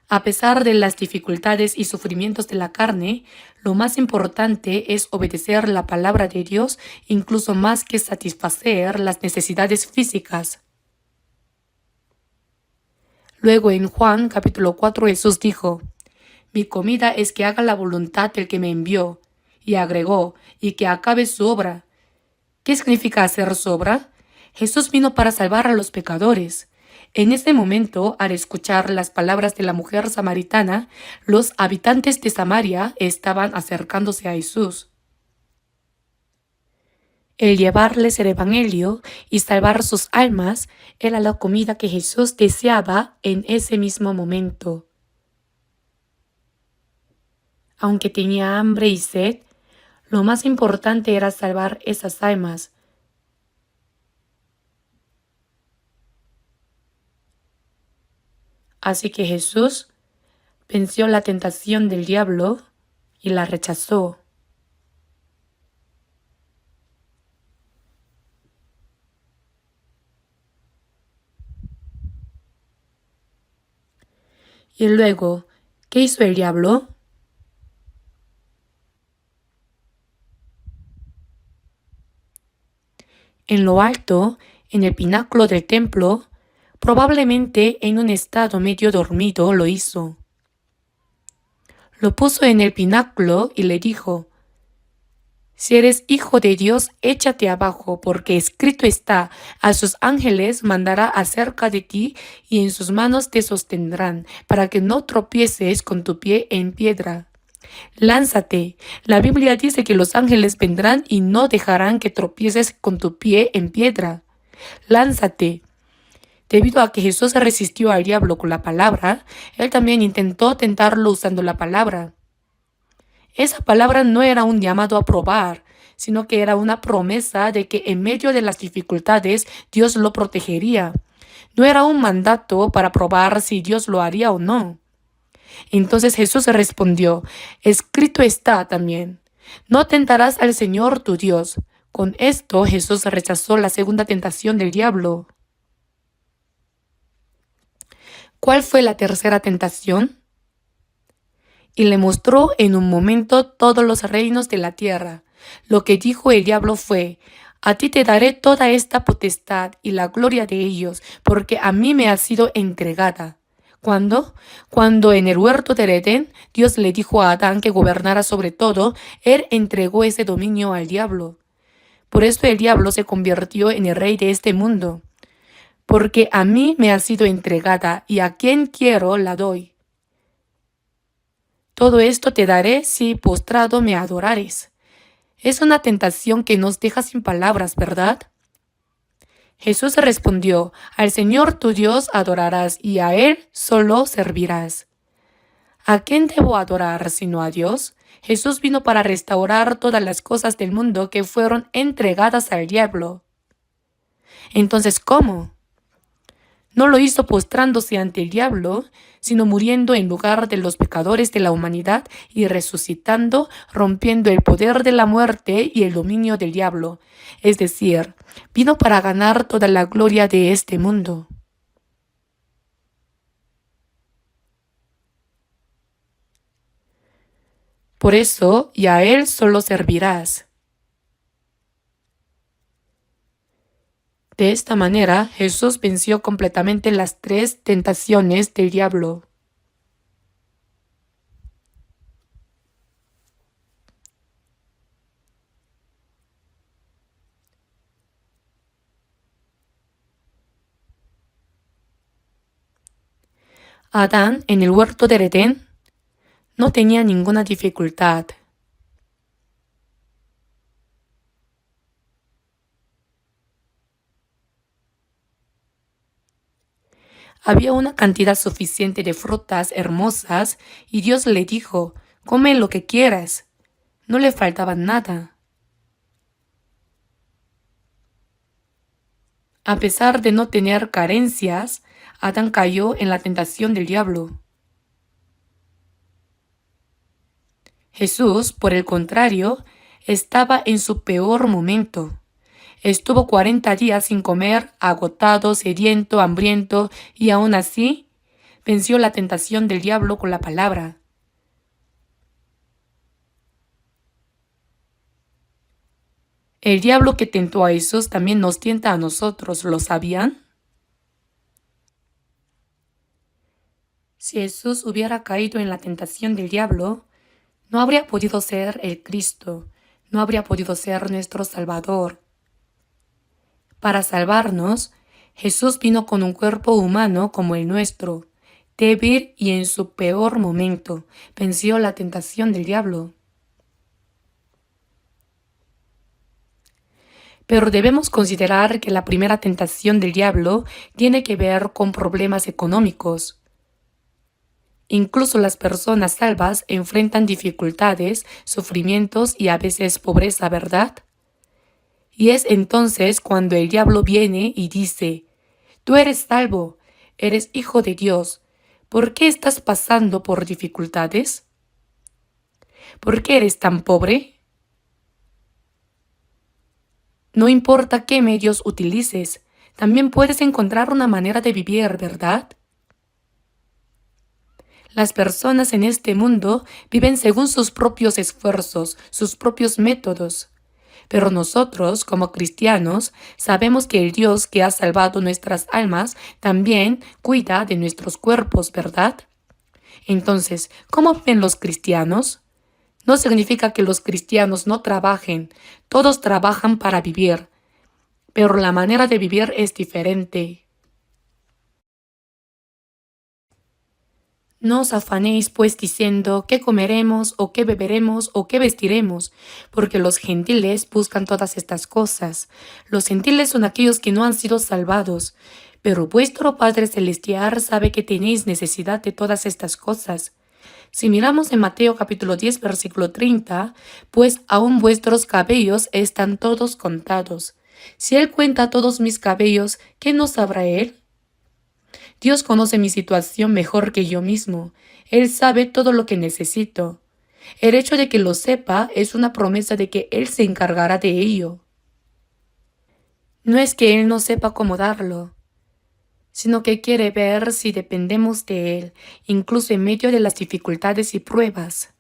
A pesar de las dificultades y sufrimientos de la carne, lo más importante es obedecer la palabra de Dios, incluso más que satisfacer las necesidades físicas. Luego en Juan capítulo 4 Jesús dijo, mi comida es que haga la voluntad del que me envió, y agregó, y que acabe su obra. ¿Qué significa hacer su obra? Jesús vino para salvar a los pecadores. En ese momento, al escuchar las palabras de la mujer samaritana, los habitantes de Samaria estaban acercándose a Jesús. El llevarles el Evangelio y salvar sus almas era la comida que Jesús deseaba en ese mismo momento. Aunque tenía hambre y sed, lo más importante era salvar esas almas. Así que Jesús venció la tentación del diablo y la rechazó. Y luego, ¿qué hizo el diablo? En lo alto, en el pináculo del templo, Probablemente en un estado medio dormido lo hizo. Lo puso en el pináculo y le dijo: si eres hijo de Dios, échate abajo, porque escrito está: a sus ángeles mandará acerca de ti, y en sus manos te sostendrán, para que no tropieces con tu pie en piedra. Lánzate. La Biblia dice que los ángeles vendrán y no dejarán que tropieces con tu pie en piedra. Lánzate. Debido a que Jesús resistió al diablo con la palabra, él también intentó tentarlo usando la palabra. Esa palabra no era un llamado a probar, sino que era una promesa de que en medio de las dificultades Dios lo protegería. No era un mandato para probar si Dios lo haría o no. Entonces Jesús respondió: escrito está también: no tentarás al Señor tu Dios. Con esto Jesús rechazó la segunda tentación del diablo. ¿Cuál fue la tercera tentación? Y le mostró en un momento todos los reinos de la tierra. Lo que dijo el diablo fue: a ti te daré toda esta potestad y la gloria de ellos, porque a mí me ha sido entregada. ¿Cuándo? Cuando en el huerto del Edén Dios le dijo a Adán que gobernara sobre todo, él entregó ese dominio al diablo. Por esto el diablo se convirtió en el rey de este mundo. Porque a mí me ha sido entregada, y a quien quiero la doy. Todo esto te daré si postrado me adorares. Es una tentación que nos deja sin palabras, ¿verdad? Jesús respondió: al Señor tu Dios adorarás y a Él solo servirás. ¿A quién debo adorar sino a Dios? Jesús vino para restaurar todas las cosas del mundo que fueron entregadas al diablo. Entonces, ¿cómo? No lo hizo postrándose ante el diablo, sino muriendo en lugar de los pecadores de la humanidad y resucitando, rompiendo el poder de la muerte y el dominio del diablo. Es decir, vino para ganar toda la gloria de este mundo. Por eso, y a Él solo servirás. De esta manera, Jesús venció completamente las tres tentaciones del diablo. Adán, en el huerto del Edén, no tenía ninguna dificultad. Había una cantidad suficiente de frutas hermosas y Dios le dijo: come lo que quieras. No le faltaba nada. A pesar de no tener carencias, Adán cayó en la tentación del diablo. Jesús, por el contrario, estaba en su peor momento. Estuvo 40 días sin comer, agotado, sediento, hambriento, y aún así venció la tentación del diablo con la palabra. El diablo que tentó a Jesús también nos tienta a nosotros, ¿lo sabían? Si Jesús hubiera caído en la tentación del diablo, no habría podido ser el Cristo, no habría podido ser nuestro Salvador. Para salvarnos, Jesús vino con un cuerpo humano como el nuestro, débil, y en su peor momento venció la tentación del diablo. Pero debemos considerar que la primera tentación del diablo tiene que ver con problemas económicos. Incluso las personas salvas enfrentan dificultades, sufrimientos y a veces pobreza, ¿verdad? Y es entonces cuando el diablo viene y dice: tú eres salvo, eres hijo de Dios. ¿Por qué estás pasando por dificultades? ¿Por qué eres tan pobre? No importa qué medios utilices, también puedes encontrar una manera de vivir, ¿verdad? Las personas en este mundo viven según sus propios esfuerzos, sus propios métodos. Pero nosotros, como cristianos, sabemos que el Dios que ha salvado nuestras almas también cuida de nuestros cuerpos, ¿verdad? Entonces, ¿cómo ven los cristianos? No significa que los cristianos no trabajen, todos trabajan para vivir, pero la manera de vivir es diferente. No os afanéis pues diciendo qué comeremos o qué beberemos o qué vestiremos, porque los gentiles buscan todas estas cosas. Los gentiles son aquellos que no han sido salvados, pero vuestro Padre Celestial sabe que tenéis necesidad de todas estas cosas. Si miramos en Mateo capítulo 10 versículo 30, pues aún vuestros cabellos están todos contados. Si Él cuenta todos mis cabellos, ¿qué no sabrá Él? Dios conoce mi situación mejor que yo mismo. Él sabe todo lo que necesito. El hecho de que lo sepa es una promesa de que Él se encargará de ello. No es que Él no sepa cómo darlo, sino que quiere ver si dependemos de Él, incluso en medio de las dificultades y pruebas.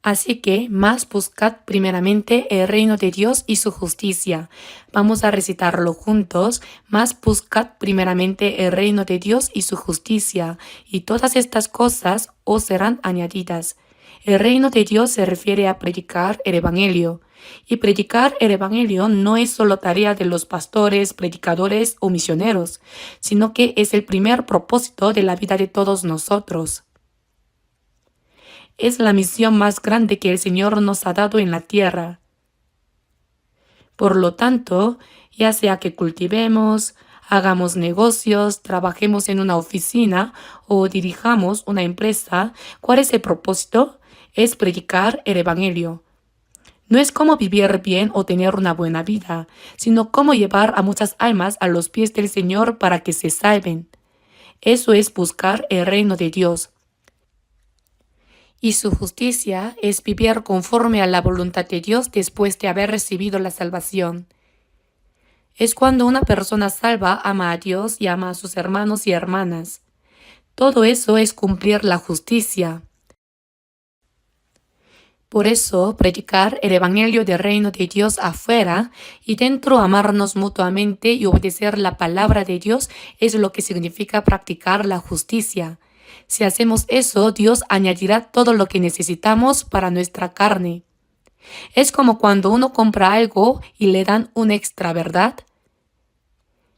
Así que más buscad primeramente el reino de Dios y su justicia. Vamos a recitarlo juntos. Más buscad primeramente el reino de Dios y su justicia, y todas estas cosas os serán añadidas. El reino de Dios se refiere a predicar el Evangelio. Y predicar el Evangelio no es solo tarea de los pastores, predicadores o misioneros, sino que es el primer propósito de la vida de todos nosotros. Es la misión más grande que el Señor nos ha dado en la tierra. Por lo tanto, ya sea que cultivemos, hagamos negocios, trabajemos en una oficina o dirijamos una empresa, ¿cuál es el propósito? Es predicar el Evangelio. No es cómo vivir bien o tener una buena vida, sino cómo llevar a muchas almas a los pies del Señor para que se salven. Eso es buscar el reino de Dios. Y su justicia es vivir conforme a la voluntad de Dios después de haber recibido la salvación. Es cuando una persona salva ama a Dios y ama a sus hermanos y hermanas. Todo eso es cumplir la justicia. Por eso, predicar el Evangelio del reino de Dios afuera y dentro amarnos mutuamente y obedecer la palabra de Dios es lo que significa practicar la justicia. Si hacemos eso, Dios añadirá todo lo que necesitamos para nuestra carne. Es como cuando uno compra algo y le dan un extra, ¿verdad?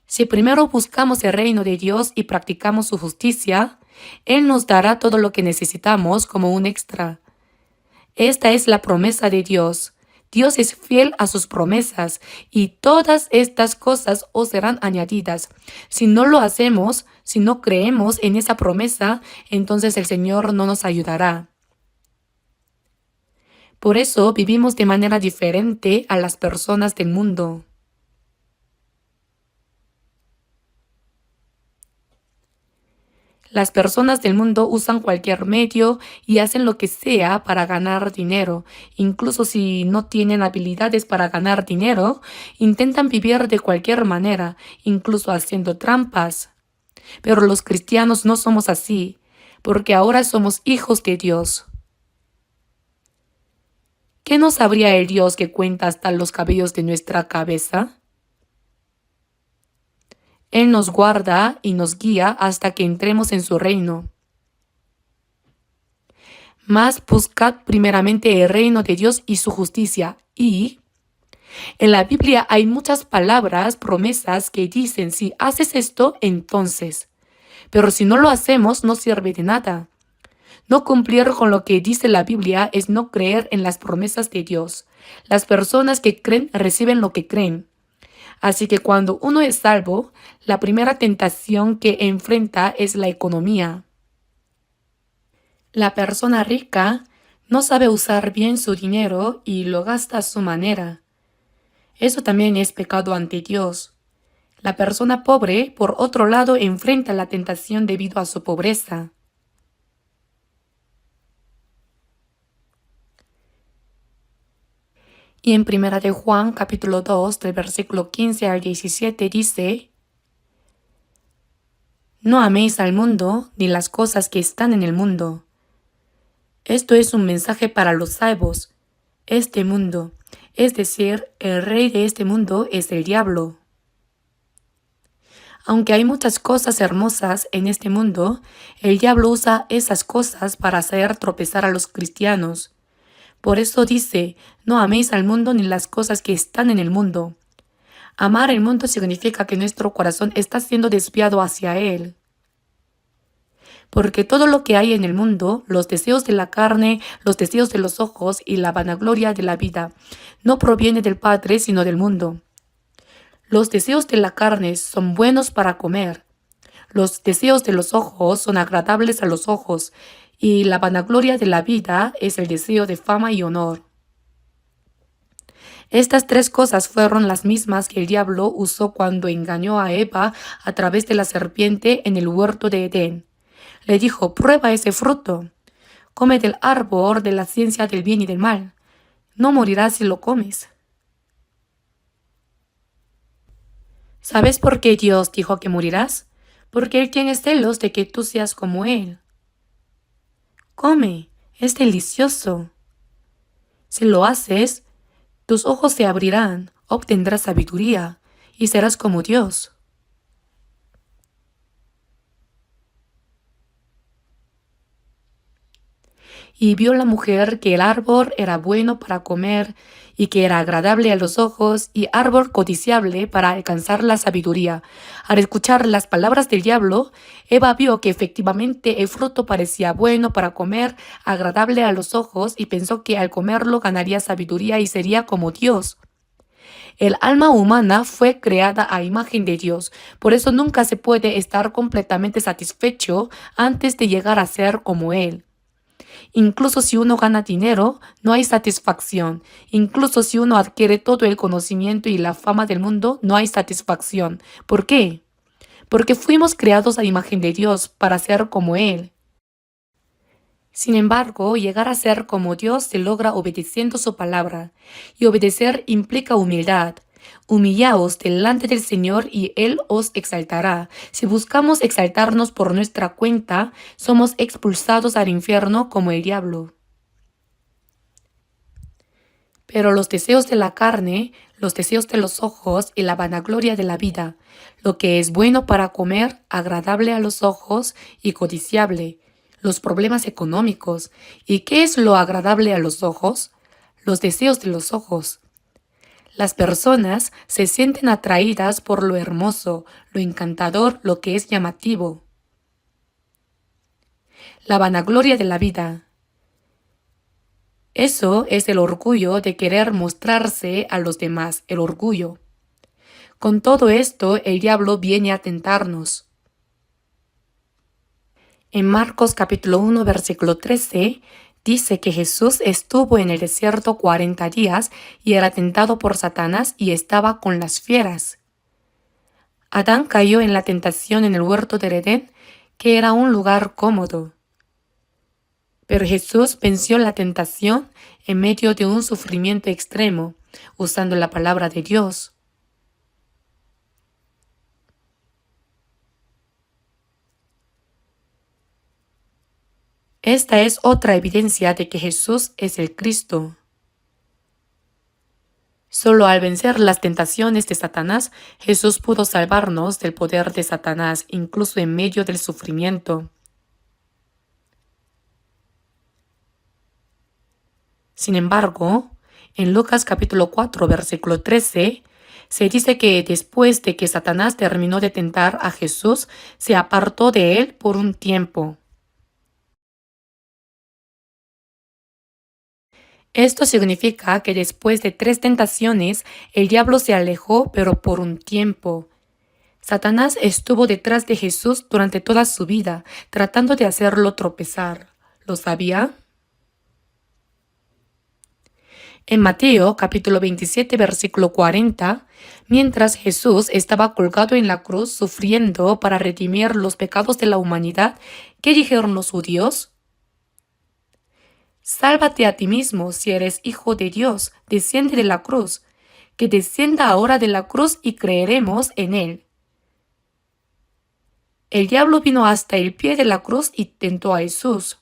Si primero buscamos el reino de Dios y practicamos su justicia, Él nos dará todo lo que necesitamos como un extra. Esta es la promesa de Dios. Dios es fiel a sus promesas y todas estas cosas os serán añadidas. Si no lo hacemos, si no creemos en esa promesa, entonces el Señor no nos ayudará. Por eso vivimos de manera diferente a las personas del mundo. Las personas del mundo usan cualquier medio y hacen lo que sea para ganar dinero. Incluso si no tienen habilidades para ganar dinero, intentan vivir de cualquier manera, incluso haciendo trampas. Pero los cristianos no somos así, porque ahora somos hijos de Dios. ¿Qué no sabría el Dios que cuenta hasta los cabellos de nuestra cabeza? Él nos guarda y nos guía hasta que entremos en su reino. Mas buscad primeramente el reino de Dios y su justicia. Y en la Biblia hay muchas palabras, promesas que dicen, si haces esto, entonces. Pero si no lo hacemos, no sirve de nada. No cumplir con lo que dice la Biblia es no creer en las promesas de Dios. Las personas que creen reciben lo que creen. Así que cuando uno es salvo, la primera tentación que enfrenta es la economía. La persona rica no sabe usar bien su dinero y lo gasta a su manera. Eso también es pecado ante Dios. La persona pobre, por otro lado, enfrenta la tentación debido a su pobreza. Y en 1 de Juan, capítulo 2, del versículo 15 al 17 dice: No améis al mundo ni las cosas que están en el mundo. Esto es un mensaje para los salvos. Este mundo, es decir, el rey de este mundo es el diablo. Aunque hay muchas cosas hermosas en este mundo, el diablo usa esas cosas para hacer tropezar a los cristianos. Por eso dice, no améis al mundo ni las cosas que están en el mundo. Amar el mundo significa que nuestro corazón está siendo desviado hacia él. Porque todo lo que hay en el mundo, los deseos de la carne, los deseos de los ojos y la vanagloria de la vida, no proviene del Padre sino del mundo. Los deseos de la carne son buenos para comer. Los deseos de los ojos son agradables a los ojos, y la vanagloria de la vida es el deseo de fama y honor. Estas tres cosas fueron las mismas que el diablo usó cuando engañó a Eva a través de la serpiente en el huerto de Edén. Le dijo, prueba ese fruto, come del árbol de la ciencia del bien y del mal. No morirás si lo comes. ¿Sabes por qué Dios dijo que morirás? Porque Él tiene celos de que tú seas como Él. Come, es delicioso. Si lo haces, tus ojos se abrirán, obtendrás sabiduría y serás como Dios. Y vio la mujer que el árbol era bueno para comer y que era agradable a los ojos y árbol codiciable para alcanzar la sabiduría. Al escuchar las palabras del diablo, Eva vio que efectivamente el fruto parecía bueno para comer, agradable a los ojos y pensó que al comerlo ganaría sabiduría y sería como Dios. El alma humana fue creada a imagen de Dios, por eso nunca se puede estar completamente satisfecho antes de llegar a ser como Él. Incluso si uno gana dinero, no hay satisfacción. Incluso si uno adquiere todo el conocimiento y la fama del mundo, no hay satisfacción. ¿Por qué? Porque fuimos creados a imagen de Dios para ser como Él. Sin embargo, llegar a ser como Dios se logra obedeciendo su palabra, y obedecer implica humildad. Humillaos delante del Señor y Él os exaltará. Si buscamos exaltarnos por nuestra cuenta, somos expulsados al infierno como el diablo. Pero los deseos de la carne, los deseos de los ojos y la vanagloria de la vida, lo que es bueno para comer, agradable a los ojos y codiciable, los problemas económicos. ¿Y qué es lo agradable a los ojos? Los deseos de los ojos. Las personas se sienten atraídas por lo hermoso, lo encantador, lo que es llamativo. La vanagloria de la vida. Eso es el orgullo de querer mostrarse a los demás, el orgullo. Con todo esto, el diablo viene a tentarnos. En Marcos capítulo 1, versículo 13, dice que Jesús estuvo en el desierto 40 días y era tentado por Satanás y estaba con las fieras. Adán cayó en la tentación en el huerto de Edén, que era un lugar cómodo. Pero Jesús venció la tentación en medio de un sufrimiento extremo, usando la palabra de Dios. Esta es otra evidencia de que Jesús es el Cristo. Solo al vencer las tentaciones de Satanás, Jesús pudo salvarnos del poder de Satanás, incluso en medio del sufrimiento. Sin embargo, en Lucas capítulo 4, versículo 13, se dice que después de que Satanás terminó de tentar a Jesús, se apartó de él por un tiempo. Esto significa que después de 3 tentaciones, el diablo se alejó, pero por un tiempo. Satanás estuvo detrás de Jesús durante toda su vida, tratando de hacerlo tropezar. ¿Lo sabía? En Mateo capítulo 27, versículo 40, mientras Jesús estaba colgado en la cruz sufriendo para redimir los pecados de la humanidad, ¿qué dijeron los judíos? Sálvate a ti mismo si eres hijo de Dios, desciende de la cruz, que descienda ahora de la cruz y creeremos en él. El diablo vino hasta el pie de la cruz y tentó a Jesús.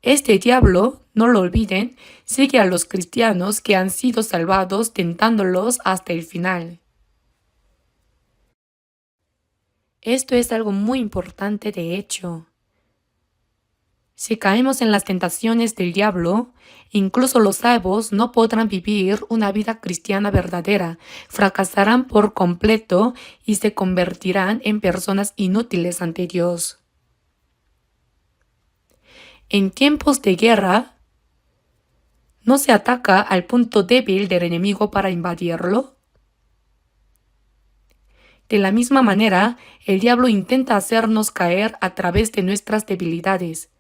Este diablo, no lo olviden, sigue a los cristianos que han sido salvados tentándolos hasta el final. Esto es algo muy importante de hecho. Si caemos en las tentaciones del diablo, incluso los salvos no podrán vivir una vida cristiana verdadera, fracasarán por completo y se convertirán en personas inútiles ante Dios. En tiempos de guerra, ¿no se ataca al punto débil del enemigo para invadirlo? De la misma manera, el diablo intenta hacernos caer a través de nuestras debilidades.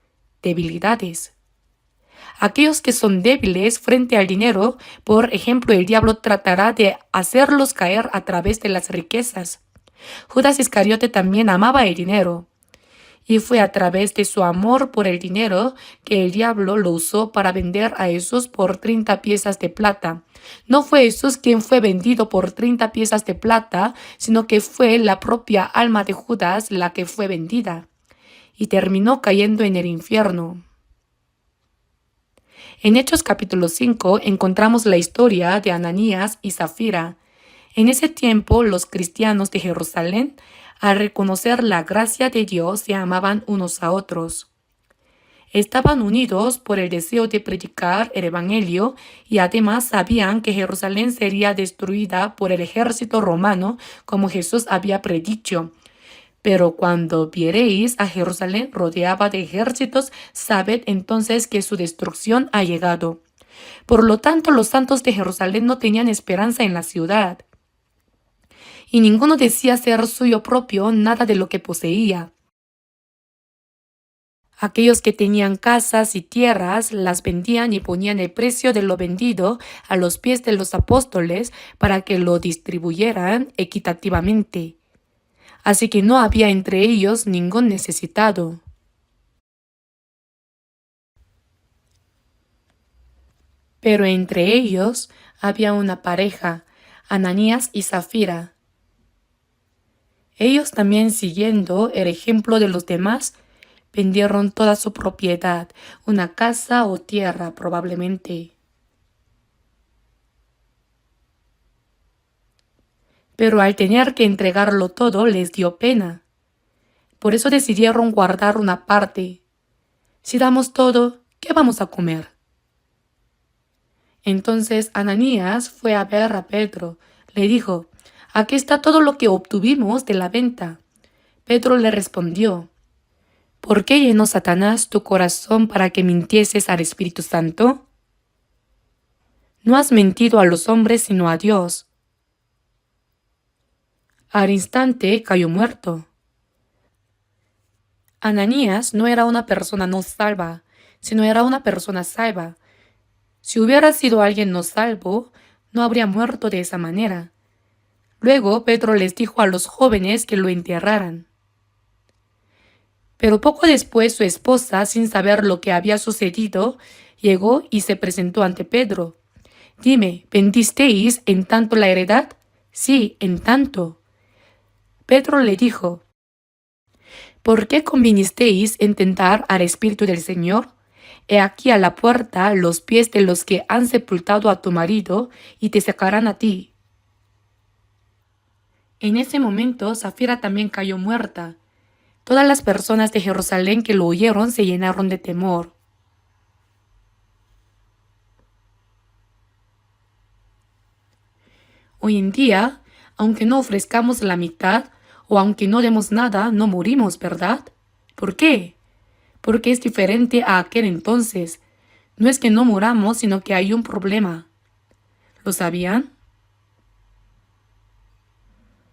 Aquellos que son débiles frente al dinero, por ejemplo, el diablo tratará de hacerlos caer a través de las riquezas. Judas Iscariote también amaba el dinero. Y fue a través de su amor por el dinero que el diablo lo usó para vender a Jesús por 30 piezas de plata. No fue Jesús quien fue vendido por 30 piezas de plata, sino que fue la propia alma de Judas la que fue vendida. Y terminó cayendo en el infierno. En Hechos capítulo 5 encontramos la historia de Ananías y Zafira. En ese tiempo los cristianos de Jerusalén, al reconocer la gracia de Dios, se amaban unos a otros. Estaban unidos por el deseo de predicar el Evangelio y además sabían que Jerusalén sería destruida por el ejército romano como Jesús había predicho. Pero cuando viereis a Jerusalén rodeada de ejércitos, sabed entonces que su destrucción ha llegado. Por lo tanto, los santos de Jerusalén no tenían esperanza en la ciudad. Y ninguno decía ser suyo propio nada de lo que poseía. Aquellos que tenían casas y tierras las vendían y ponían el precio de lo vendido a los pies de los apóstoles para que lo distribuyeran equitativamente. Así que no había entre ellos ningún necesitado. Pero entre ellos había una pareja, Ananías y Zafira. Ellos también, siguiendo el ejemplo de los demás, vendieron toda su propiedad, una casa o tierra probablemente. Pero al tener que entregarlo todo les dio pena. Por eso decidieron guardar una parte. Si damos todo, ¿qué vamos a comer? Entonces Ananías fue a ver a Pedro. Le dijo, aquí está todo lo que obtuvimos de la venta. Pedro le respondió, ¿por qué llenó Satanás tu corazón para que mintieses al Espíritu Santo? No has mentido a los hombres sino a Dios. Al instante cayó muerto. Ananías no era una persona no salva, sino era una persona salva. Si hubiera sido alguien no salvo, no habría muerto de esa manera. Luego Pedro les dijo a los jóvenes que lo enterraran. Pero poco después su esposa, sin saber lo que había sucedido, llegó y se presentó ante Pedro. Dime, ¿vendisteis en tanto la heredad? Sí, en tanto. Pedro le dijo, ¿por qué convinisteis en tentar al Espíritu del Señor? He aquí a la puerta los pies de los que han sepultado a tu marido y te sacarán a ti. En ese momento Zafira también cayó muerta. Todas las personas de Jerusalén que lo oyeron se llenaron de temor. Hoy en día, aunque no ofrezcamos la mitad o aunque no demos nada, no morimos, ¿verdad? ¿Por qué? Porque es diferente a aquel entonces. No es que no muramos, sino que hay un problema. ¿Lo sabían?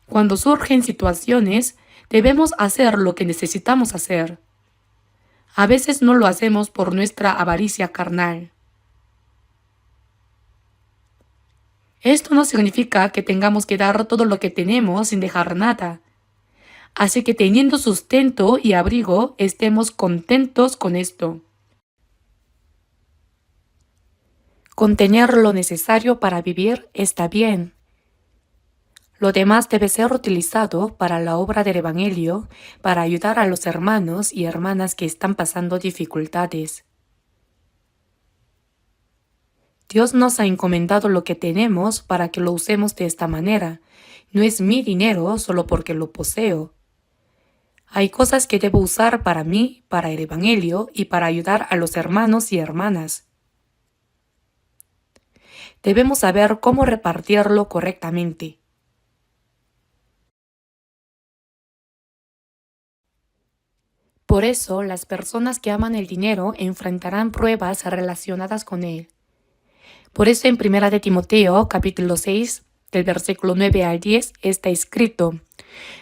Cuando surgen situaciones, debemos hacer lo que necesitamos hacer. A veces no lo hacemos por nuestra avaricia carnal. Esto no significa que tengamos que dar todo lo que tenemos sin dejar nada. Así que teniendo sustento y abrigo, estemos contentos con esto. Con tener lo necesario para vivir está bien. Lo demás debe ser utilizado para la obra del Evangelio, para ayudar a los hermanos y hermanas que están pasando dificultades. Dios nos ha encomendado lo que tenemos para que lo usemos de esta manera. No es mi dinero solo porque lo poseo. Hay cosas que debo usar para mí, para el Evangelio y para ayudar a los hermanos y hermanas. Debemos saber cómo repartirlo correctamente. Por eso, las personas que aman el dinero enfrentarán pruebas relacionadas con él. Por eso en 1 de Timoteo, capítulo 6, del versículo 9 al 10, está escrito: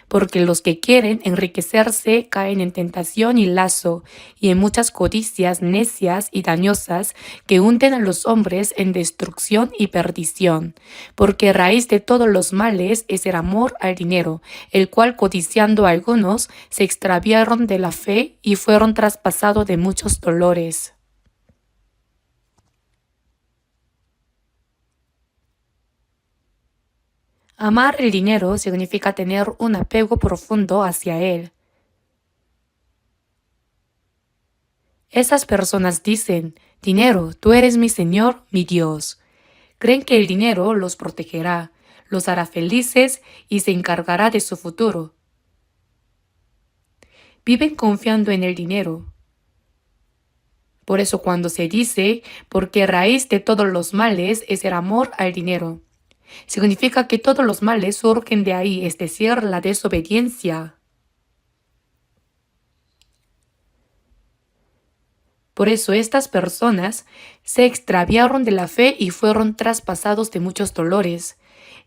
porque los que quieren enriquecerse caen en tentación y lazo, y en muchas codicias necias y dañosas que hunden a los hombres en destrucción y perdición. Porque raíz de todos los males es el amor al dinero, el cual codiciando algunos se extraviaron de la fe y fueron traspasados de muchos dolores. Amar el dinero significa tener un apego profundo hacia él. Esas personas dicen: dinero, tú eres mi Señor, mi Dios. Creen que el dinero los protegerá, los hará felices y se encargará de su futuro. Viven confiando en el dinero. Por eso cuando se dice, porque raíz de todos los males es el amor al dinero, significa que todos los males surgen de ahí, es decir, la desobediencia. Por eso estas personas se extraviaron de la fe y fueron traspasados de muchos dolores.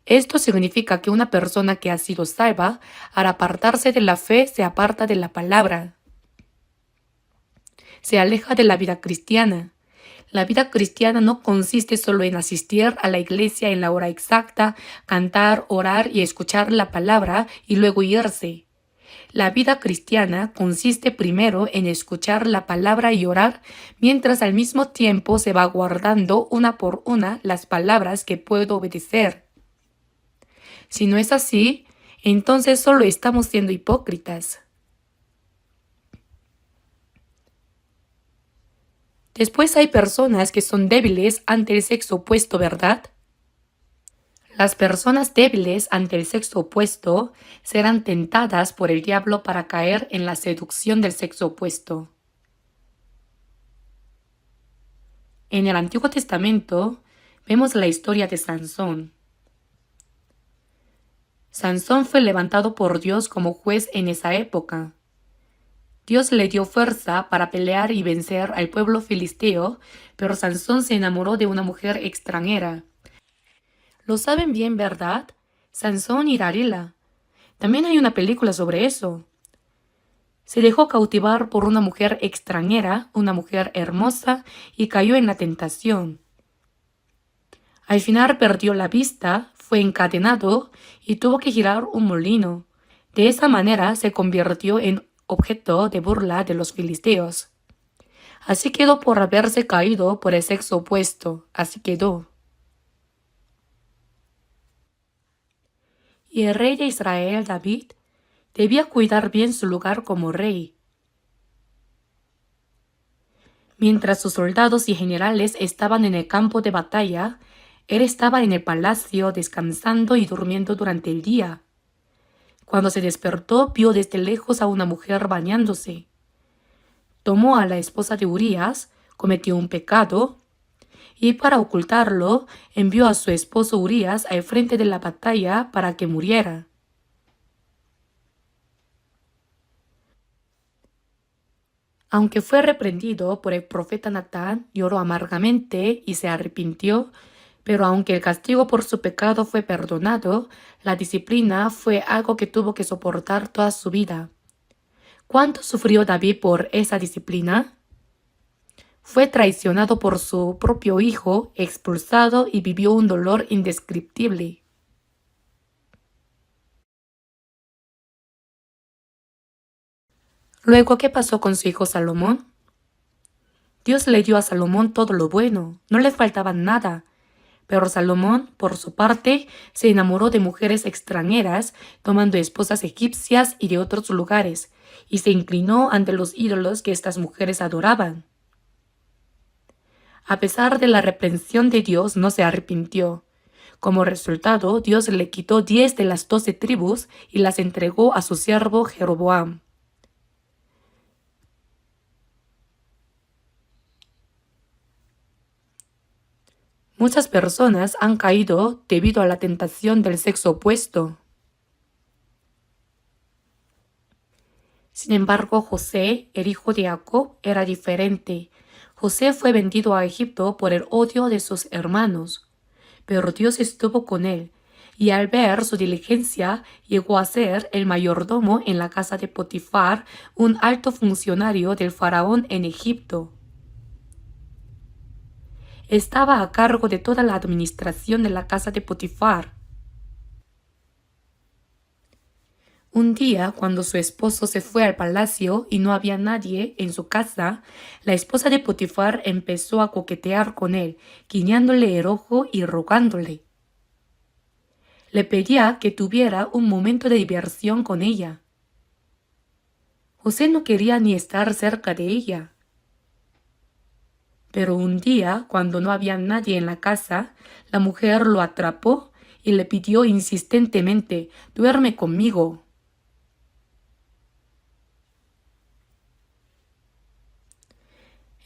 Esto significa que una persona que ha sido salva, al apartarse de la fe, se aparta de la palabra. Se aleja de la vida cristiana. La vida cristiana no consiste solo en asistir a la iglesia en la hora exacta, cantar, orar y escuchar la palabra y luego irse. La vida cristiana consiste primero en escuchar la palabra y orar, mientras al mismo tiempo se va guardando una por una las palabras que puedo obedecer. Si no es así, entonces solo estamos siendo hipócritas. Después hay personas que son débiles ante el sexo opuesto, ¿verdad? Las personas débiles ante el sexo opuesto serán tentadas por el diablo para caer en la seducción del sexo opuesto. En el Antiguo Testamento vemos la historia de Sansón. Sansón fue levantado por Dios como juez en esa época. Dios le dio fuerza para pelear y vencer al pueblo filisteo, pero Sansón se enamoró de una mujer extranjera. Lo saben bien, ¿verdad? Sansón y Dalila. También hay una película sobre eso. Se dejó cautivar por una mujer extranjera, una mujer hermosa, y cayó en la tentación. Al final perdió la vista, fue encadenado y tuvo que girar un molino. De esa manera se convirtió en objeto de burla de los filisteos. Así quedó por haberse caído por el sexo opuesto. Así quedó. Y el rey de Israel, David, debía cuidar bien su lugar como rey. Mientras sus soldados y generales estaban en el campo de batalla, él estaba en el palacio descansando y durmiendo durante el día. Cuando se despertó, vio desde lejos a una mujer bañándose. Tomó a la esposa de Urías, cometió un pecado, y para ocultarlo, envió a su esposo Urías al frente de la batalla para que muriera. Aunque fue reprendido por el profeta Natán, lloró amargamente y se arrepintió, pero aunque el castigo por su pecado fue perdonado, la disciplina fue algo que tuvo que soportar toda su vida. ¿Cuánto sufrió David por esa disciplina? Fue traicionado por su propio hijo, expulsado y vivió un dolor indescriptible. Luego, ¿qué pasó con su hijo Salomón? Dios le dio a Salomón todo lo bueno, no le faltaba nada. Pero Salomón, por su parte, se enamoró de mujeres extranjeras, tomando esposas egipcias y de otros lugares, y se inclinó ante los ídolos que estas mujeres adoraban. A pesar de la reprensión de Dios, no se arrepintió. Como resultado, Dios le quitó 10 de las 12 tribus y las entregó a su siervo Jeroboam. Muchas personas han caído debido a la tentación del sexo opuesto. Sin embargo, José, el hijo de Jacob, era diferente. José fue vendido a Egipto por el odio de sus hermanos, pero Dios estuvo con él, y al ver su diligencia llegó a ser el mayordomo en la casa de Potifar, un alto funcionario del faraón en Egipto. Estaba a cargo de toda la administración de la casa de Potifar. Un día, cuando su esposo se fue al palacio y no había nadie en su casa, la esposa de Potifar empezó a coquetear con él, guiñándole el ojo y rogándole. Le pedía que tuviera un momento de diversión con ella. José no quería ni estar cerca de ella. Pero un día, cuando no había nadie en la casa, la mujer lo atrapó y le pidió insistentemente: «Duerme conmigo».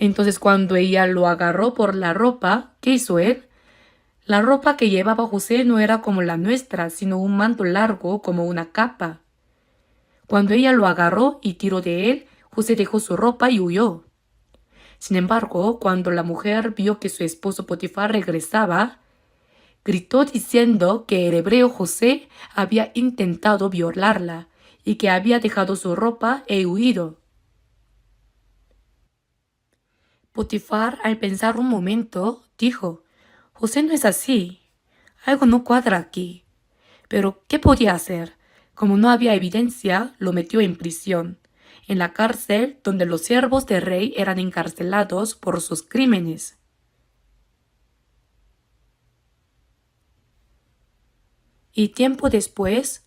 Entonces, cuando ella lo agarró por la ropa, ¿qué hizo él? La ropa que llevaba José no era como la nuestra, sino un manto largo como una capa. Cuando ella lo agarró y tiró de él, José dejó su ropa y huyó. Sin embargo, cuando la mujer vio que su esposo Potifar regresaba, gritó diciendo que el hebreo José había intentado violarla y que había dejado su ropa e huido. Potifar, al pensar un momento, dijo: «José no es así. Algo no cuadra aquí». Pero, ¿qué podía hacer? Como no había evidencia, lo metió en prisión, en la cárcel donde los siervos del rey eran encarcelados por sus crímenes. Y tiempo después,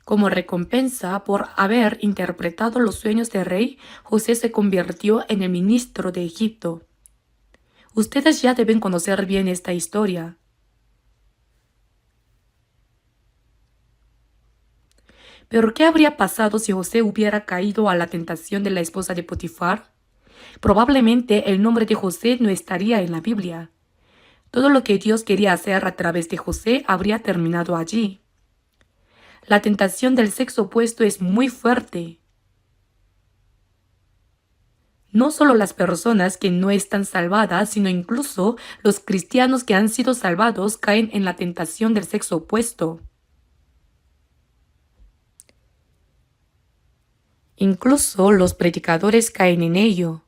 como recompensa por haber interpretado los sueños del rey, José se convirtió en el ministro de Egipto. Ustedes ya deben conocer bien esta historia. Pero ¿qué habría pasado si José hubiera caído a la tentación de la esposa de Potifar? Probablemente el nombre de José no estaría en la Biblia. Todo lo que Dios quería hacer a través de José habría terminado allí. La tentación del sexo opuesto es muy fuerte. No solo las personas que no están salvadas, sino incluso los cristianos que han sido salvados caen en la tentación del sexo opuesto. Incluso los predicadores caen en ello.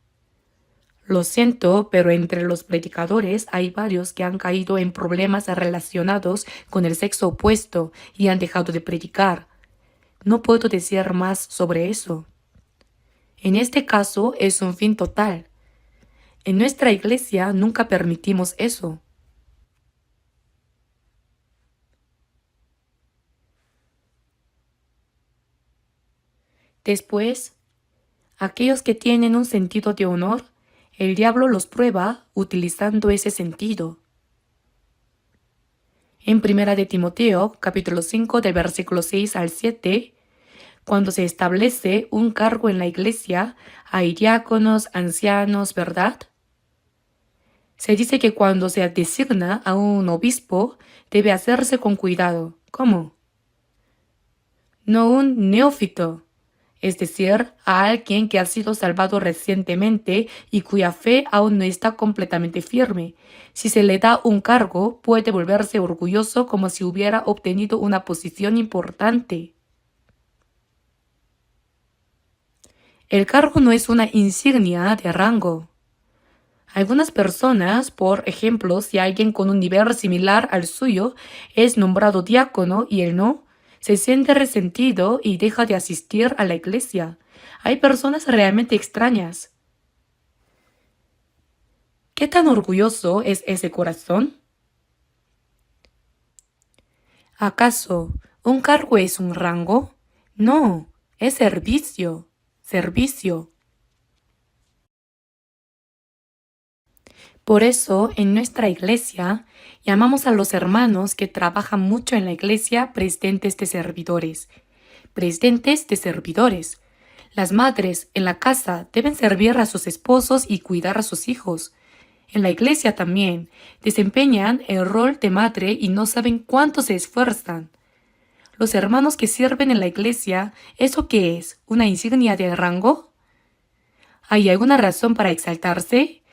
Lo siento, pero entre los predicadores hay varios que han caído en problemas relacionados con el sexo opuesto y han dejado de predicar. No puedo decir más sobre eso. En este caso es un fin total. En nuestra iglesia nunca permitimos eso. Después, aquellos que tienen un sentido de honor, el diablo los prueba utilizando ese sentido. En 1 de Timoteo, capítulo 5, del versículo 6 al 7, cuando se establece un cargo en la iglesia, hay diáconos, ancianos, ¿verdad? Se dice que cuando se designa a un obispo, debe hacerse con cuidado. ¿Cómo? No un neófito, es decir, a alguien que ha sido salvado recientemente y cuya fe aún no está completamente firme. Si se le da un cargo, puede volverse orgulloso como si hubiera obtenido una posición importante. El cargo no es una insignia de rango. Algunas personas, por ejemplo, si alguien con un nivel similar al suyo es nombrado diácono y él no, se siente resentido y deja de asistir a la iglesia. Hay personas realmente extrañas. ¿Qué tan orgulloso es ese corazón? ¿Acaso un cargo es un rango? No, es servicio. Servicio. Por eso, en nuestra iglesia, llamamos a los hermanos que trabajan mucho en la iglesia presidentes de servidores. Presidentes de servidores. Las madres en la casa deben servir a sus esposos y cuidar a sus hijos. En la iglesia también desempeñan el rol de madre y no saben cuánto se esfuerzan. Los hermanos que sirven en la iglesia, ¿eso qué es? ¿Una insignia de rango? ¿Hay alguna razón para exaltarse?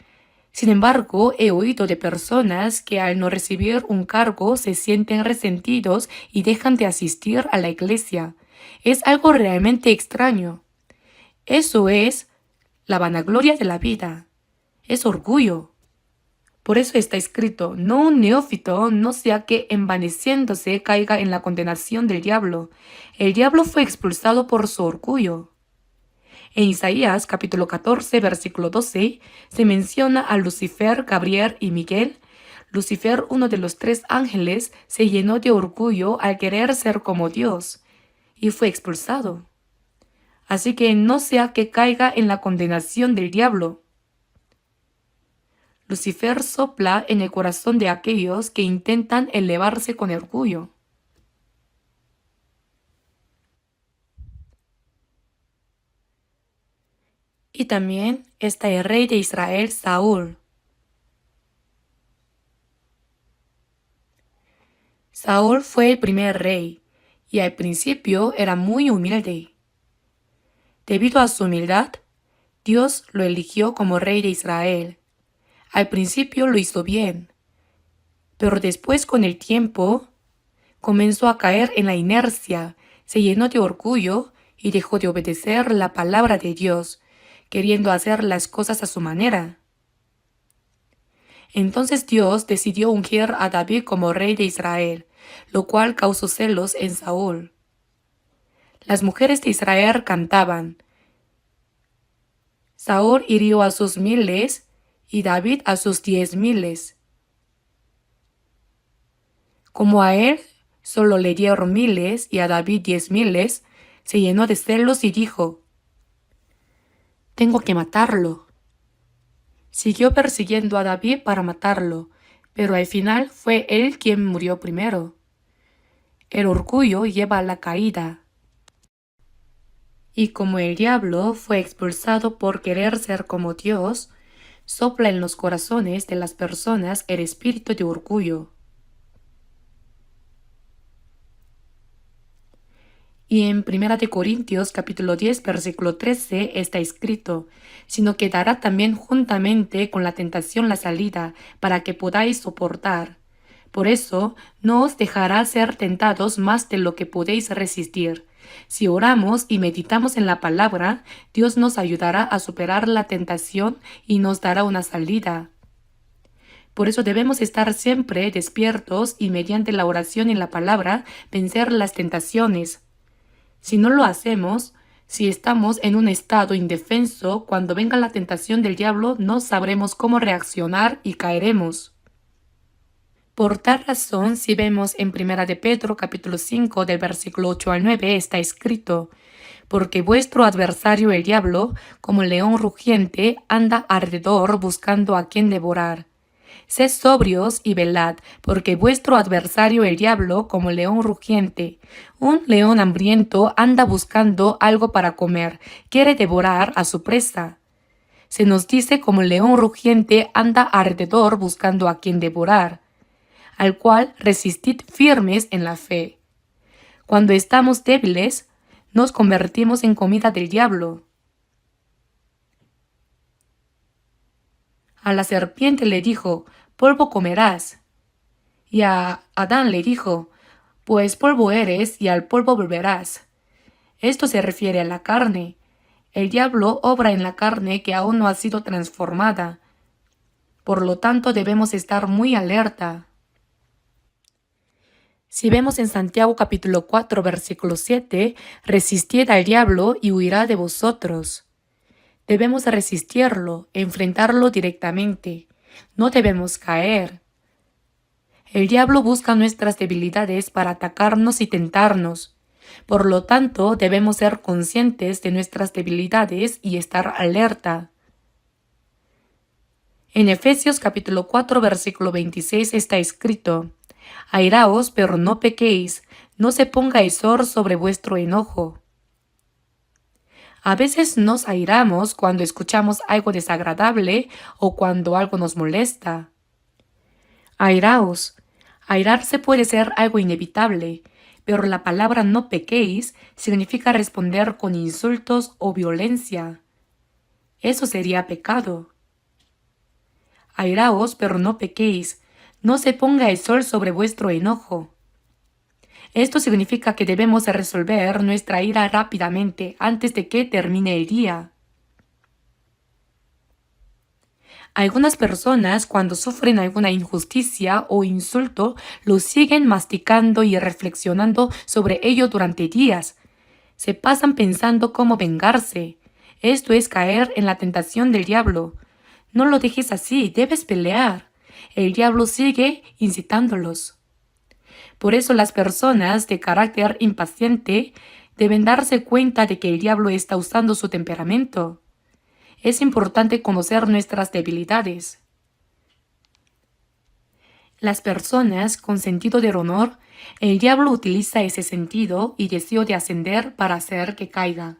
Sin embargo, he oído de personas que al no recibir un cargo se sienten resentidos y dejan de asistir a la iglesia. Es algo realmente extraño. Eso es la vanagloria de la vida. Es orgullo. Por eso está escrito, no un neófito, no sea que envaneciéndose caiga en la condenación del diablo. El diablo fue expulsado por su orgullo. En Isaías capítulo 14, versículo 12, se menciona a Lucifer, Gabriel y Miguel. Lucifer, uno de los 3 ángeles, se llenó de orgullo al querer ser como Dios y fue expulsado. Así que no sea que caiga en la condenación del diablo. Lucifer sopla en el corazón de aquellos que intentan elevarse con orgullo. Y también está el rey de Israel, Saúl. Saúl fue el primer rey y al principio era muy humilde. Debido a su humildad, Dios lo eligió como rey de Israel. Al principio lo hizo bien, pero después con el tiempo comenzó a caer en la inercia, se llenó de orgullo y dejó de obedecer la palabra de Dios, queriendo hacer las cosas a su manera. Entonces Dios decidió ungir a David como rey de Israel, lo cual causó celos en Saúl. Las mujeres de Israel cantaban: Saúl hirió a sus 1000 y David a sus 10,000. Como a él solo le dieron 1000 y a David 10,000, se llenó de celos y dijo: tengo que matarlo. Siguió persiguiendo a David para matarlo, pero al final fue él quien murió primero. El orgullo lleva a la caída. Y como el diablo fue expulsado por querer ser como Dios, sopla en los corazones de las personas el espíritu de orgullo. Y en 1 Corintios capítulo 10 versículo 13 está escrito: sino que dará también juntamente con la tentación la salida, para que podáis soportar. Por eso no os dejará ser tentados más de lo que podéis resistir. Si oramos y meditamos en la palabra, Dios nos ayudará a superar la tentación y nos dará una salida. Por eso debemos estar siempre despiertos y mediante la oración y la palabra vencer las tentaciones. Si no lo hacemos, si estamos en un estado indefenso, cuando venga la tentación del diablo, no sabremos cómo reaccionar y caeremos. Por tal razón, si vemos en 1 de Pedro capítulo 5 del versículo 8 al 9 está escrito: porque vuestro adversario el diablo, como león rugiente, anda alrededor buscando a quien devorar. Sed sobrios y velad, porque vuestro adversario el diablo, como león rugiente, un león hambriento, anda buscando algo para comer, quiere devorar a su presa. Se nos dice como león rugiente anda alrededor buscando a quien devorar, al cual resistid firmes en la fe. Cuando estamos débiles, nos convertimos en comida del diablo. A la serpiente le dijo: polvo comerás. Y a Adán le dijo: pues polvo eres y al polvo volverás. Esto se refiere a la carne. El diablo obra en la carne que aún no ha sido transformada. Por lo tanto, debemos estar muy alerta. Si vemos en Santiago capítulo 4, versículo 7, resistid al diablo y huirá de vosotros. Debemos resistirlo, enfrentarlo directamente. No debemos caer. El diablo busca nuestras debilidades para atacarnos y tentarnos. Por lo tanto, debemos ser conscientes de nuestras debilidades y estar alerta. En Efesios capítulo 4, versículo 26 está escrito: Airaos, pero no pequéis, no se ponga el sol sobre vuestro enojo. A veces nos airamos cuando escuchamos algo desagradable o cuando algo nos molesta. Airaos. Airarse puede ser algo inevitable, pero la palabra no pequéis significa responder con insultos o violencia. Eso sería pecado. Airaos, pero no pequéis, no se ponga el sol sobre vuestro enojo. Esto significa que debemos resolver nuestra ira rápidamente antes de que termine el día. Algunas personas, cuando sufren alguna injusticia o insulto, lo siguen masticando y reflexionando sobre ello durante días. Se pasan pensando cómo vengarse. Esto es caer en la tentación del diablo. No lo dejes así, debes pelear. El diablo sigue incitándolos. Por eso las personas de carácter impaciente deben darse cuenta de que el diablo está usando su temperamento. Es importante conocer nuestras debilidades. Las personas con sentido del honor, el diablo utiliza ese sentido y deseo de ascender para hacer que caiga.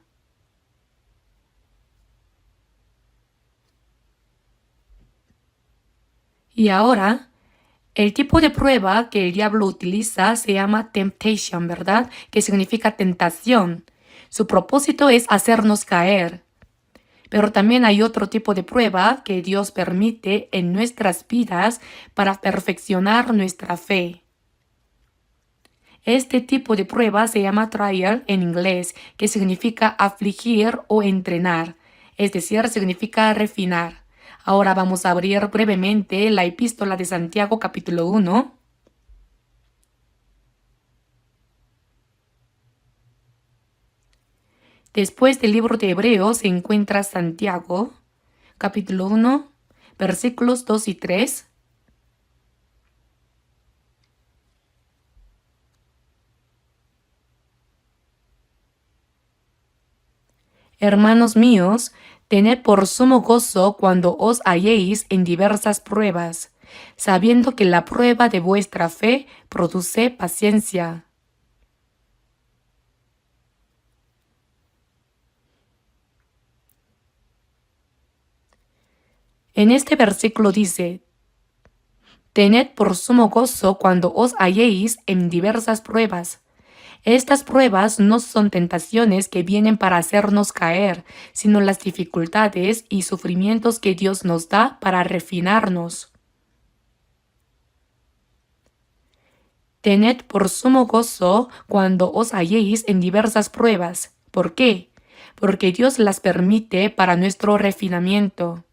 Y ahora, el tipo de prueba que el diablo utiliza se llama temptation, ¿verdad? Que significa tentación. Su propósito es hacernos caer. Pero también hay otro tipo de prueba que Dios permite en nuestras vidas para perfeccionar nuestra fe. Este tipo de prueba se llama trial en inglés, que significa afligir o entrenar, es decir, significa refinar. Ahora vamos a abrir brevemente la epístola de Santiago capítulo 1. Después del libro de Hebreos se encuentra Santiago, capítulo 1, versículos 2 y 3. Hermanos míos, tened por sumo gozo cuando os halléis en diversas pruebas, sabiendo que la prueba de vuestra fe produce paciencia. En este versículo dice: tened por sumo gozo cuando os halléis en diversas pruebas. Estas pruebas no son tentaciones que vienen para hacernos caer, sino las dificultades y sufrimientos que Dios nos da para refinarnos. Tened por sumo gozo cuando os halléis en diversas pruebas. ¿Por qué? Porque Dios las permite para nuestro refinamiento.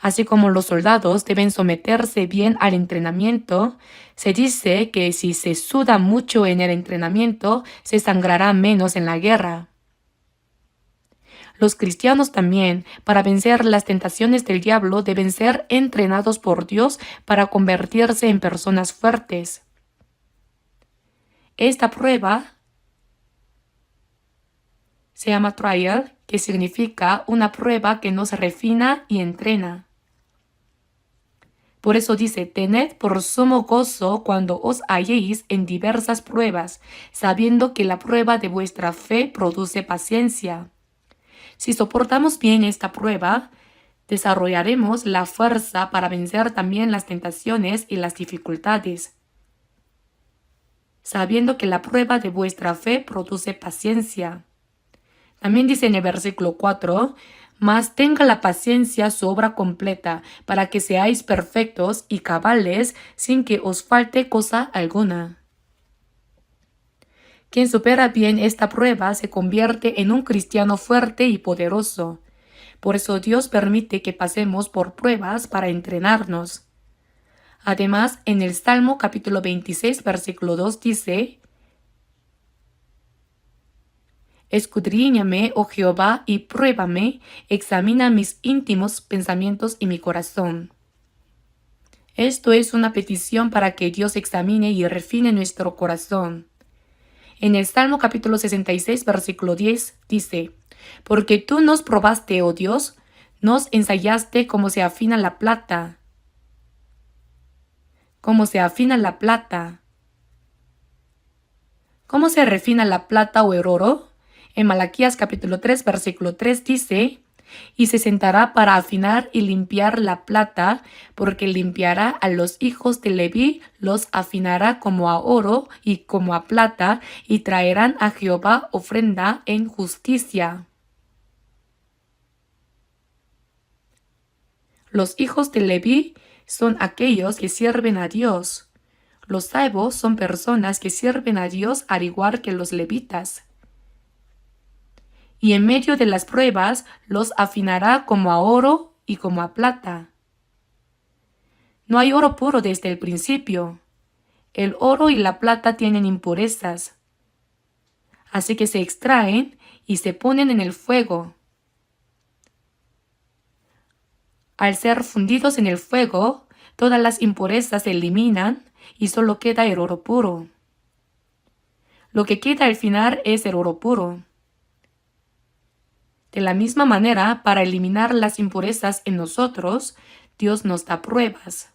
Así como los soldados deben someterse bien al entrenamiento, se dice que si se suda mucho en el entrenamiento, se sangrará menos en la guerra. Los cristianos también, para vencer las tentaciones del diablo, deben ser entrenados por Dios para convertirse en personas fuertes. Esta prueba se llama trial, que significa una prueba que nos refina y entrena. Por eso dice: tened por sumo gozo cuando os halléis en diversas pruebas, sabiendo que la prueba de vuestra fe produce paciencia. Si soportamos bien esta prueba, desarrollaremos la fuerza para vencer también las tentaciones y las dificultades. Sabiendo que la prueba de vuestra fe produce paciencia. También dice en el versículo 4, mas tenga la paciencia su obra completa, para que seáis perfectos y cabales, sin que os falte cosa alguna. Quien supera bien esta prueba se convierte en un cristiano fuerte y poderoso. Por eso Dios permite que pasemos por pruebas para entrenarnos. Además, en el Salmo capítulo 26, versículo 2 dice: escudriñame, oh Jehová, y pruébame, examina mis íntimos pensamientos y mi corazón. Esto es una petición para que Dios examine y refine nuestro corazón. En el Salmo capítulo 66, versículo 10 dice: porque tú nos probaste, oh Dios, Nos ensayaste cómo se afina la plata. Cómo se afina la plata. ¿Cómo se refina la plata o el oro? En Malaquías capítulo 3, versículo 3 dice: y se sentará para afinar y limpiar la plata, porque limpiará a los hijos de Leví, los afinará como a oro y como a plata, y traerán a Jehová ofrenda en justicia. Los hijos de Leví son aquellos que sirven a Dios. Los salvos son personas que sirven a Dios al igual que los levitas. Y en medio de las pruebas los afinará como a oro y como a plata. No hay oro puro desde el principio. El oro y la plata tienen impurezas. Así que se extraen y se ponen en el fuego. Al ser fundidos en el fuego, todas las impurezas se eliminan y solo queda el oro puro. Lo que queda al final es el oro puro. De la misma manera, para eliminar las impurezas en nosotros, Dios nos da pruebas.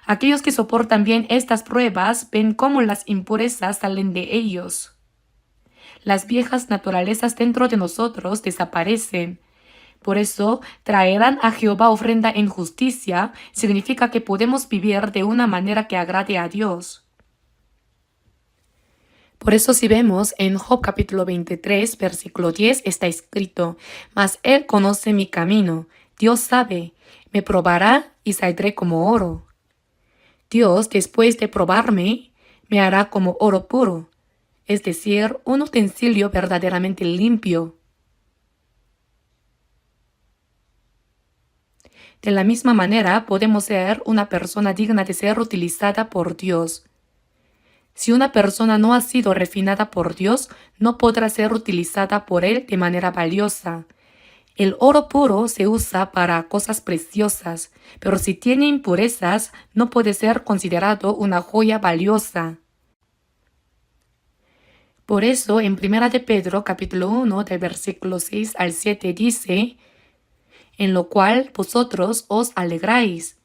Aquellos que soportan bien estas pruebas ven cómo las impurezas salen de ellos. Las viejas naturalezas dentro de nosotros desaparecen. Por eso, traerán a Jehová ofrenda en justicia significa que podemos vivir de una manera que agrade a Dios. Por eso si vemos en Job capítulo 23, versículo 10, está escrito: mas Él conoce mi camino, Dios sabe, me probará y saldré como oro. Dios, después de probarme, me hará como oro puro, es decir, un utensilio verdaderamente limpio. De la misma manera, podemos ser una persona digna de ser utilizada por Dios. Si una persona no ha sido refinada por Dios, no podrá ser utilizada por Él de manera valiosa. El oro puro se usa para cosas preciosas, pero si tiene impurezas, no puede ser considerado una joya valiosa. Por eso, en 1 de Pedro, capítulo 1, del versículo 6 al 7 dice: en lo cual vosotros os alegráis,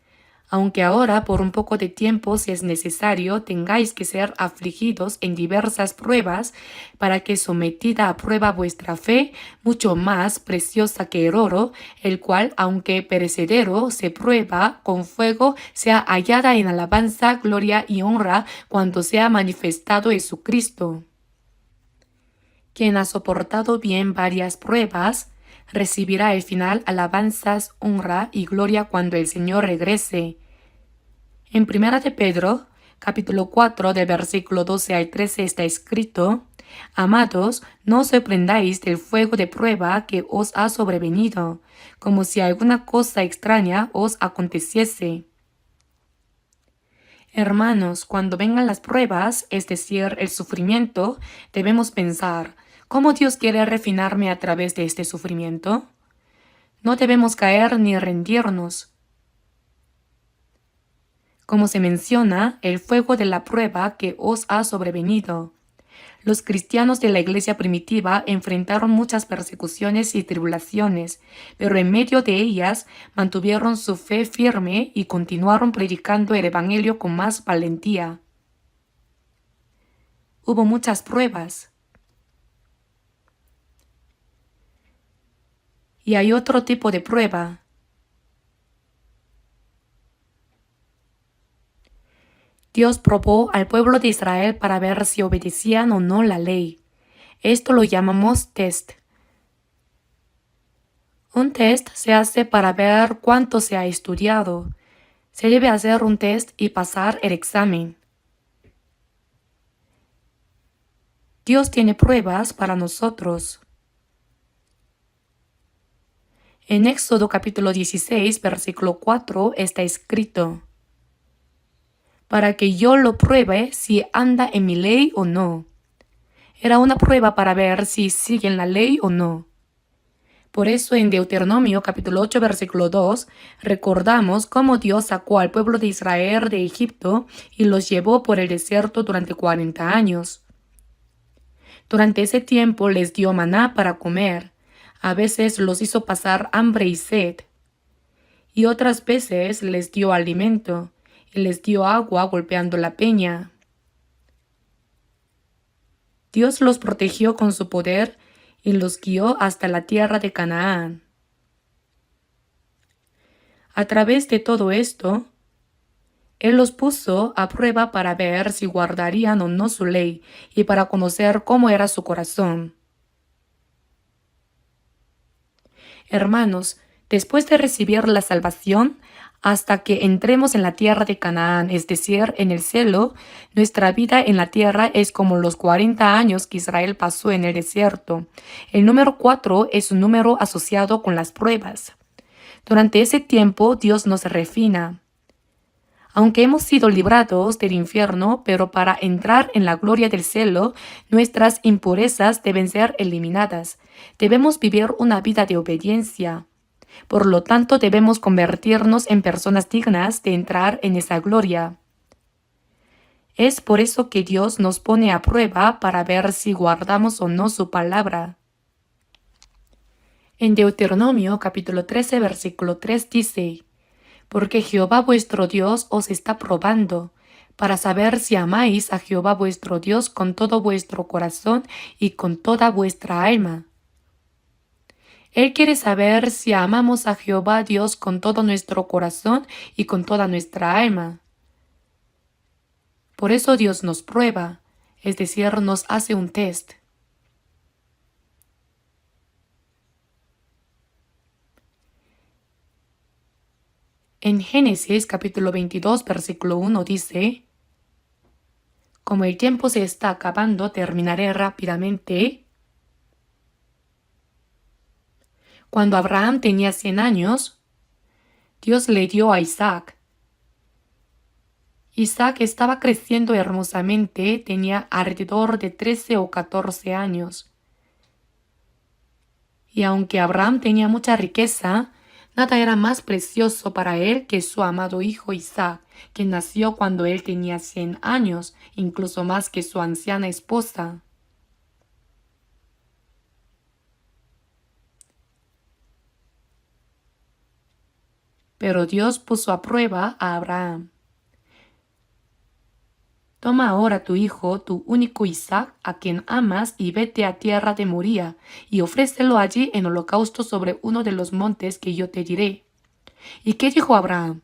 aunque ahora por un poco de tiempo, si es necesario, tengáis que ser afligidos en diversas pruebas, para que sometida a prueba vuestra fe, mucho más preciosa que el oro, el cual, aunque perecedero, se prueba con fuego, sea hallada en alabanza, gloria y honra cuando sea manifestado Jesucristo, quien ha soportado bien varias pruebas, recibirá al final alabanzas, honra y gloria cuando el Señor regrese. En 1 de Pedro, capítulo 4, del versículo 12 al 13 está escrito: amados, no os sorprendáis del fuego de prueba que os ha sobrevenido, como si alguna cosa extraña os aconteciese. Hermanos, cuando vengan las pruebas, es decir, el sufrimiento, debemos pensar: ¿cómo Dios quiere refinarme a través de este sufrimiento? No debemos caer ni rendirnos. Como se menciona, el fuego de la prueba que os ha sobrevenido. Los cristianos de la iglesia primitiva enfrentaron muchas persecuciones y tribulaciones, pero en medio de ellas mantuvieron su fe firme y continuaron predicando el evangelio con más valentía. Hubo muchas pruebas. Y hay otro tipo de prueba. Dios probó al pueblo de Israel para ver si obedecían o no la ley. Esto lo llamamos test. Un test se hace para ver cuánto se ha estudiado. Se debe hacer un test y pasar el examen. Dios tiene pruebas para nosotros. En Éxodo capítulo 16, versículo 4 está escrito: para que yo lo pruebe si anda en mi ley o no. Era una prueba para ver si siguen la ley o no. Por eso en Deuteronomio capítulo 8, versículo 2, recordamos cómo Dios sacó al pueblo de Israel de Egipto y los llevó por el desierto durante 40 años. Durante ese tiempo les dio maná para comer. A veces los hizo pasar hambre y sed, y otras veces les dio alimento y les dio agua golpeando la peña. Dios los protegió con su poder y los guió hasta la tierra de Canaán. A través de todo esto, Él los puso a prueba para ver si guardarían o no su ley y para conocer cómo era su corazón. Hermanos, después de recibir la salvación, hasta que entremos en la tierra de Canaán, es decir, en el cielo, nuestra vida en la tierra es como los 40 años que Israel pasó en el desierto. El número 4 es un número asociado con las pruebas. Durante ese tiempo, Dios nos refina. Aunque hemos sido librados del infierno, pero para entrar en la gloria del cielo, nuestras impurezas deben ser eliminadas. Debemos vivir una vida de obediencia. Por lo tanto, debemos convertirnos en personas dignas de entrar en esa gloria. Es por eso que Dios nos pone a prueba para ver si guardamos o no su palabra. En Deuteronomio capítulo 13, versículo 3 dice: porque Jehová vuestro Dios os está probando, para saber si amáis a Jehová vuestro Dios con todo vuestro corazón y con toda vuestra alma. Él quiere saber si amamos a Jehová Dios con todo nuestro corazón y con toda nuestra alma. Por eso Dios nos prueba, es decir, nos hace un test. En Génesis capítulo 22, versículo 1 dice: como el tiempo se está acabando, terminaré rápidamente. Cuando Abraham tenía 100 años, Dios le dio a Isaac. Isaac estaba creciendo hermosamente, tenía alrededor de 13 o 14 años. Y aunque Abraham tenía mucha riqueza, nada era más precioso para él que su amado hijo Isaac, que nació cuando él tenía 100 años, incluso más que su anciana esposa. Pero Dios puso a prueba a Abraham. Toma ahora tu hijo, tu único Isaac, a quien amas, y vete a tierra de Moría, y ofrécelo allí en holocausto sobre uno de los montes que yo te diré. ¿Y qué dijo Abraham?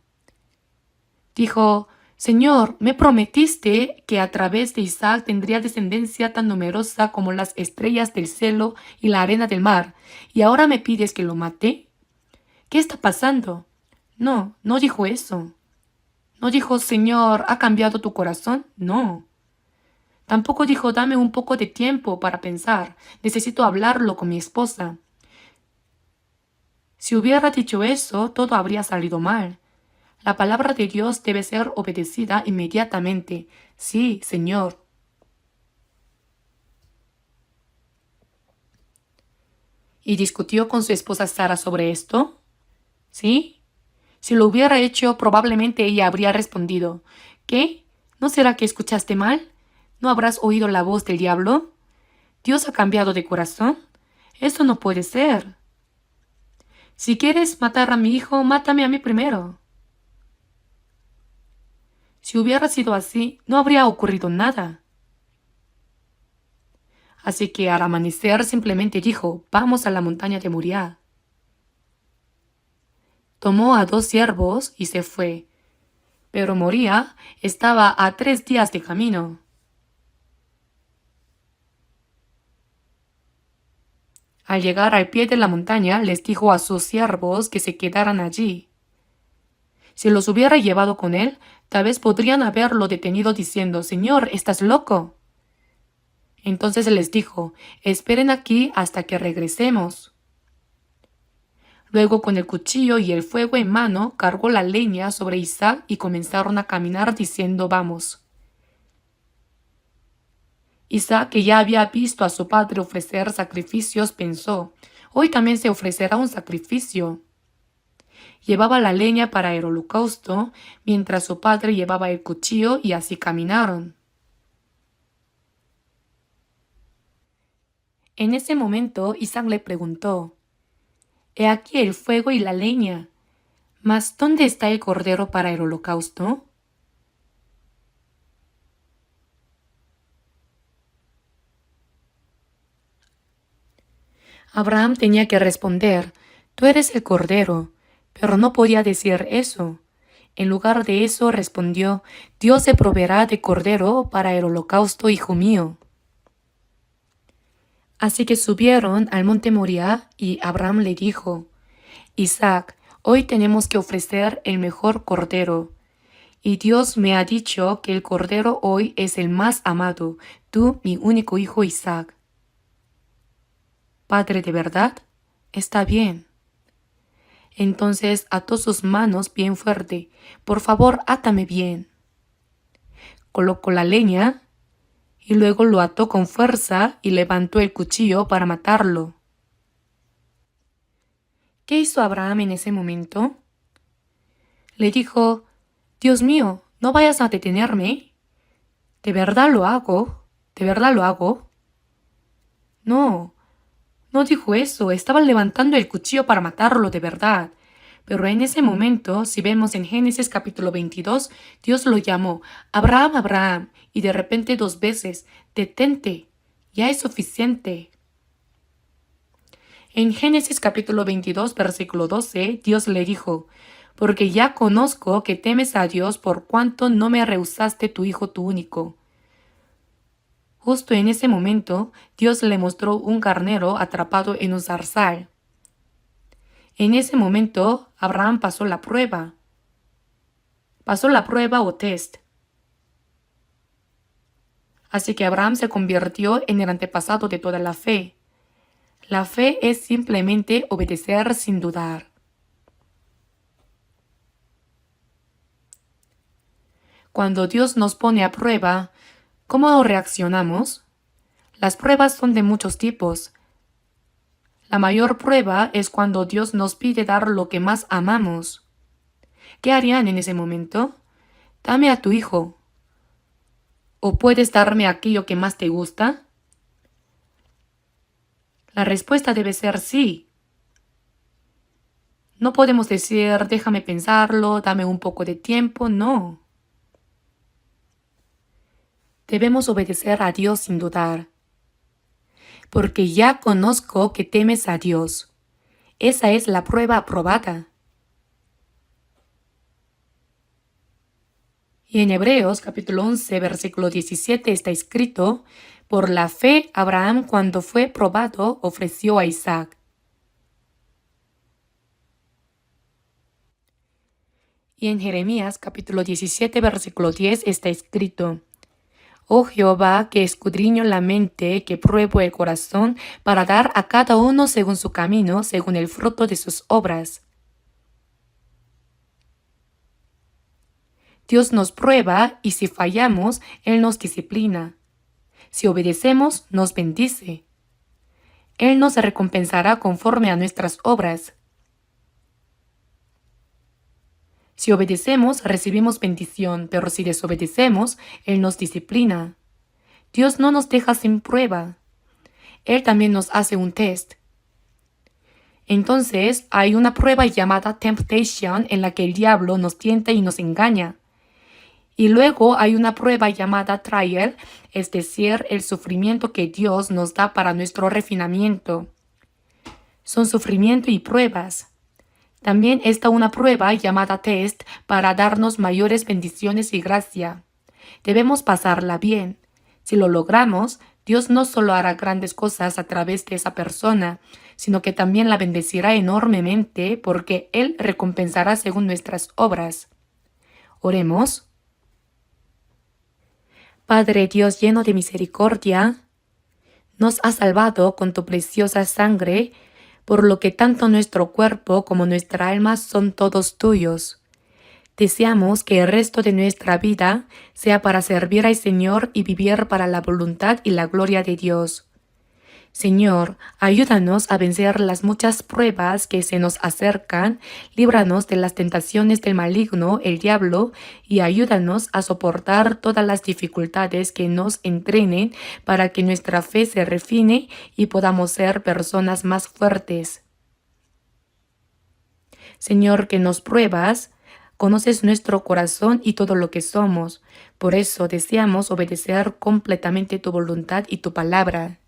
Dijo: Señor, me prometiste que a través de Isaac tendría descendencia tan numerosa como las estrellas del cielo y la arena del mar, y ahora me pides que lo mate. ¿Qué está pasando? No, no dijo eso. No dijo: Señor, ¿ha cambiado tu corazón? No. Tampoco dijo: dame un poco de tiempo para pensar, necesito hablarlo con mi esposa. Si hubiera dicho eso, todo habría salido mal. La palabra de Dios debe ser obedecida inmediatamente. Sí, Señor. ¿Y discutió con su esposa Sara sobre esto? ¿Sí? Si lo hubiera hecho, probablemente ella habría respondido: ¿qué? ¿No será que escuchaste mal? ¿No habrás oído la voz del diablo? ¿Dios ha cambiado de corazón? Eso no puede ser. Si quieres matar a mi hijo, mátame a mí primero. Si hubiera sido así, no habría ocurrido nada. Así que al amanecer simplemente dijo: vamos a la montaña de Moriah. Tomó a 2 siervos y se fue. Pero Moriah estaba a 3 días de camino. Al llegar al pie de la montaña, les dijo a sus siervos que se quedaran allí. Si los hubiera llevado con él, tal vez podrían haberlo detenido diciendo: Señor, ¿estás loco? Entonces les dijo: esperen aquí hasta que regresemos. Luego, con el cuchillo y el fuego en mano, cargó la leña sobre Isaac y comenzaron a caminar diciendo: vamos. Isaac, que ya había visto a su padre ofrecer sacrificios, pensó: hoy también se ofrecerá un sacrificio. Llevaba la leña para el holocausto, mientras su padre llevaba el cuchillo, y así caminaron. En ese momento, Isaac le preguntó: He aquí el fuego y la leña. Mas ¿dónde está el cordero para el holocausto? Abraham tenía que responder, tú eres el cordero, pero no podía decir eso. En lugar de eso respondió, Dios se proveerá de cordero para el holocausto, hijo mío. Así que subieron al monte Moriah y Abraham le dijo, Isaac, hoy tenemos que ofrecer el mejor cordero. Y Dios me ha dicho que el cordero hoy es el más amado, tú, mi único hijo Isaac. Padre, ¿de verdad? Está bien. Entonces ató sus manos bien fuerte. Por favor, átame bien. Colocó la leña y luego lo ató con fuerza y levantó el cuchillo para matarlo. ¿Qué hizo Abraham en ese momento? Le dijo, Dios mío, no vayas a detenerme. ¿De verdad lo hago? ¿De verdad lo hago? No, no dijo eso, estaba levantando el cuchillo para matarlo de verdad. Pero en ese momento, si vemos en Génesis capítulo 22, Dios lo llamó, Abraham, Abraham, y de repente 2 veces, detente, ya es suficiente. En Génesis capítulo 22, versículo 12, Dios le dijo, porque ya conozco que temes a Dios por cuanto no me rehusaste tu hijo tu único. Justo en ese momento, Dios le mostró un carnero atrapado en un zarzal. En ese momento, Abraham pasó la prueba. Pasó la prueba o test. Así que Abraham se convirtió en el antepasado de toda la fe. La fe es simplemente obedecer sin dudar. Cuando Dios nos pone a prueba, ¿cómo reaccionamos? Las pruebas son de muchos tipos. La mayor prueba es cuando Dios nos pide dar lo que más amamos. ¿Qué harían en ese momento? Dame a tu hijo. ¿O puedes darme aquello que más te gusta? La respuesta debe ser sí. No podemos decir, déjame pensarlo, dame un poco de tiempo, no. Debemos obedecer a Dios sin dudar. Porque ya conozco que temes a Dios. Esa es la prueba aprobada. Y en Hebreos capítulo 11, versículo 17 está escrito, por la fe Abraham cuando fue probado ofreció a Isaac. Y en Jeremías capítulo 17, versículo 10 está escrito, Oh Jehová, que escudriño la mente, que pruebo el corazón, para dar a cada uno según su camino, según el fruto de sus obras. Dios nos prueba y si fallamos, Él nos disciplina. Si obedecemos, nos bendice. Él nos recompensará conforme a nuestras obras. Si obedecemos, recibimos bendición, pero si desobedecemos, Él nos disciplina. Dios no nos deja sin prueba. Él también nos hace un test. Entonces, hay una prueba llamada temptation en la que el diablo nos tienta y nos engaña. Y luego hay una prueba llamada trial, es decir, el sufrimiento que Dios nos da para nuestro refinamiento. Son sufrimiento y pruebas. También está una prueba llamada test para darnos mayores bendiciones y gracia. Debemos pasarla bien. Si lo logramos, Dios no solo hará grandes cosas a través de esa persona, sino que también la bendecirá enormemente porque Él recompensará según nuestras obras. Oremos. Padre Dios lleno de misericordia, nos has salvado con tu preciosa sangre, por lo que tanto nuestro cuerpo como nuestra alma son todos tuyos. Deseamos que el resto de nuestra vida sea para servir al Señor y vivir para la voluntad y la gloria de Dios. Señor, ayúdanos a vencer las muchas pruebas que se nos acercan, líbranos de las tentaciones del maligno, el diablo, y ayúdanos a soportar todas las dificultades que nos entrenen para que nuestra fe se refine y podamos ser personas más fuertes. Señor, que nos pruebas, conoces nuestro corazón y todo lo que somos. Por eso deseamos obedecer completamente tu voluntad y tu palabra.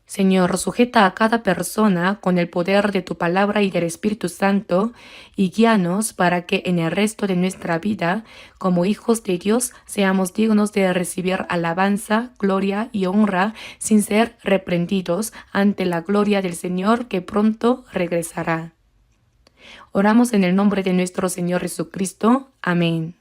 Señor, sujeta a cada persona con el poder de tu palabra y del Espíritu Santo y guíanos para que en el resto de nuestra vida, como hijos de Dios, seamos dignos de recibir alabanza, gloria y honra sin ser reprendidos ante la gloria del Señor que pronto regresará. Oramos en el nombre de nuestro Señor Jesucristo. Amén.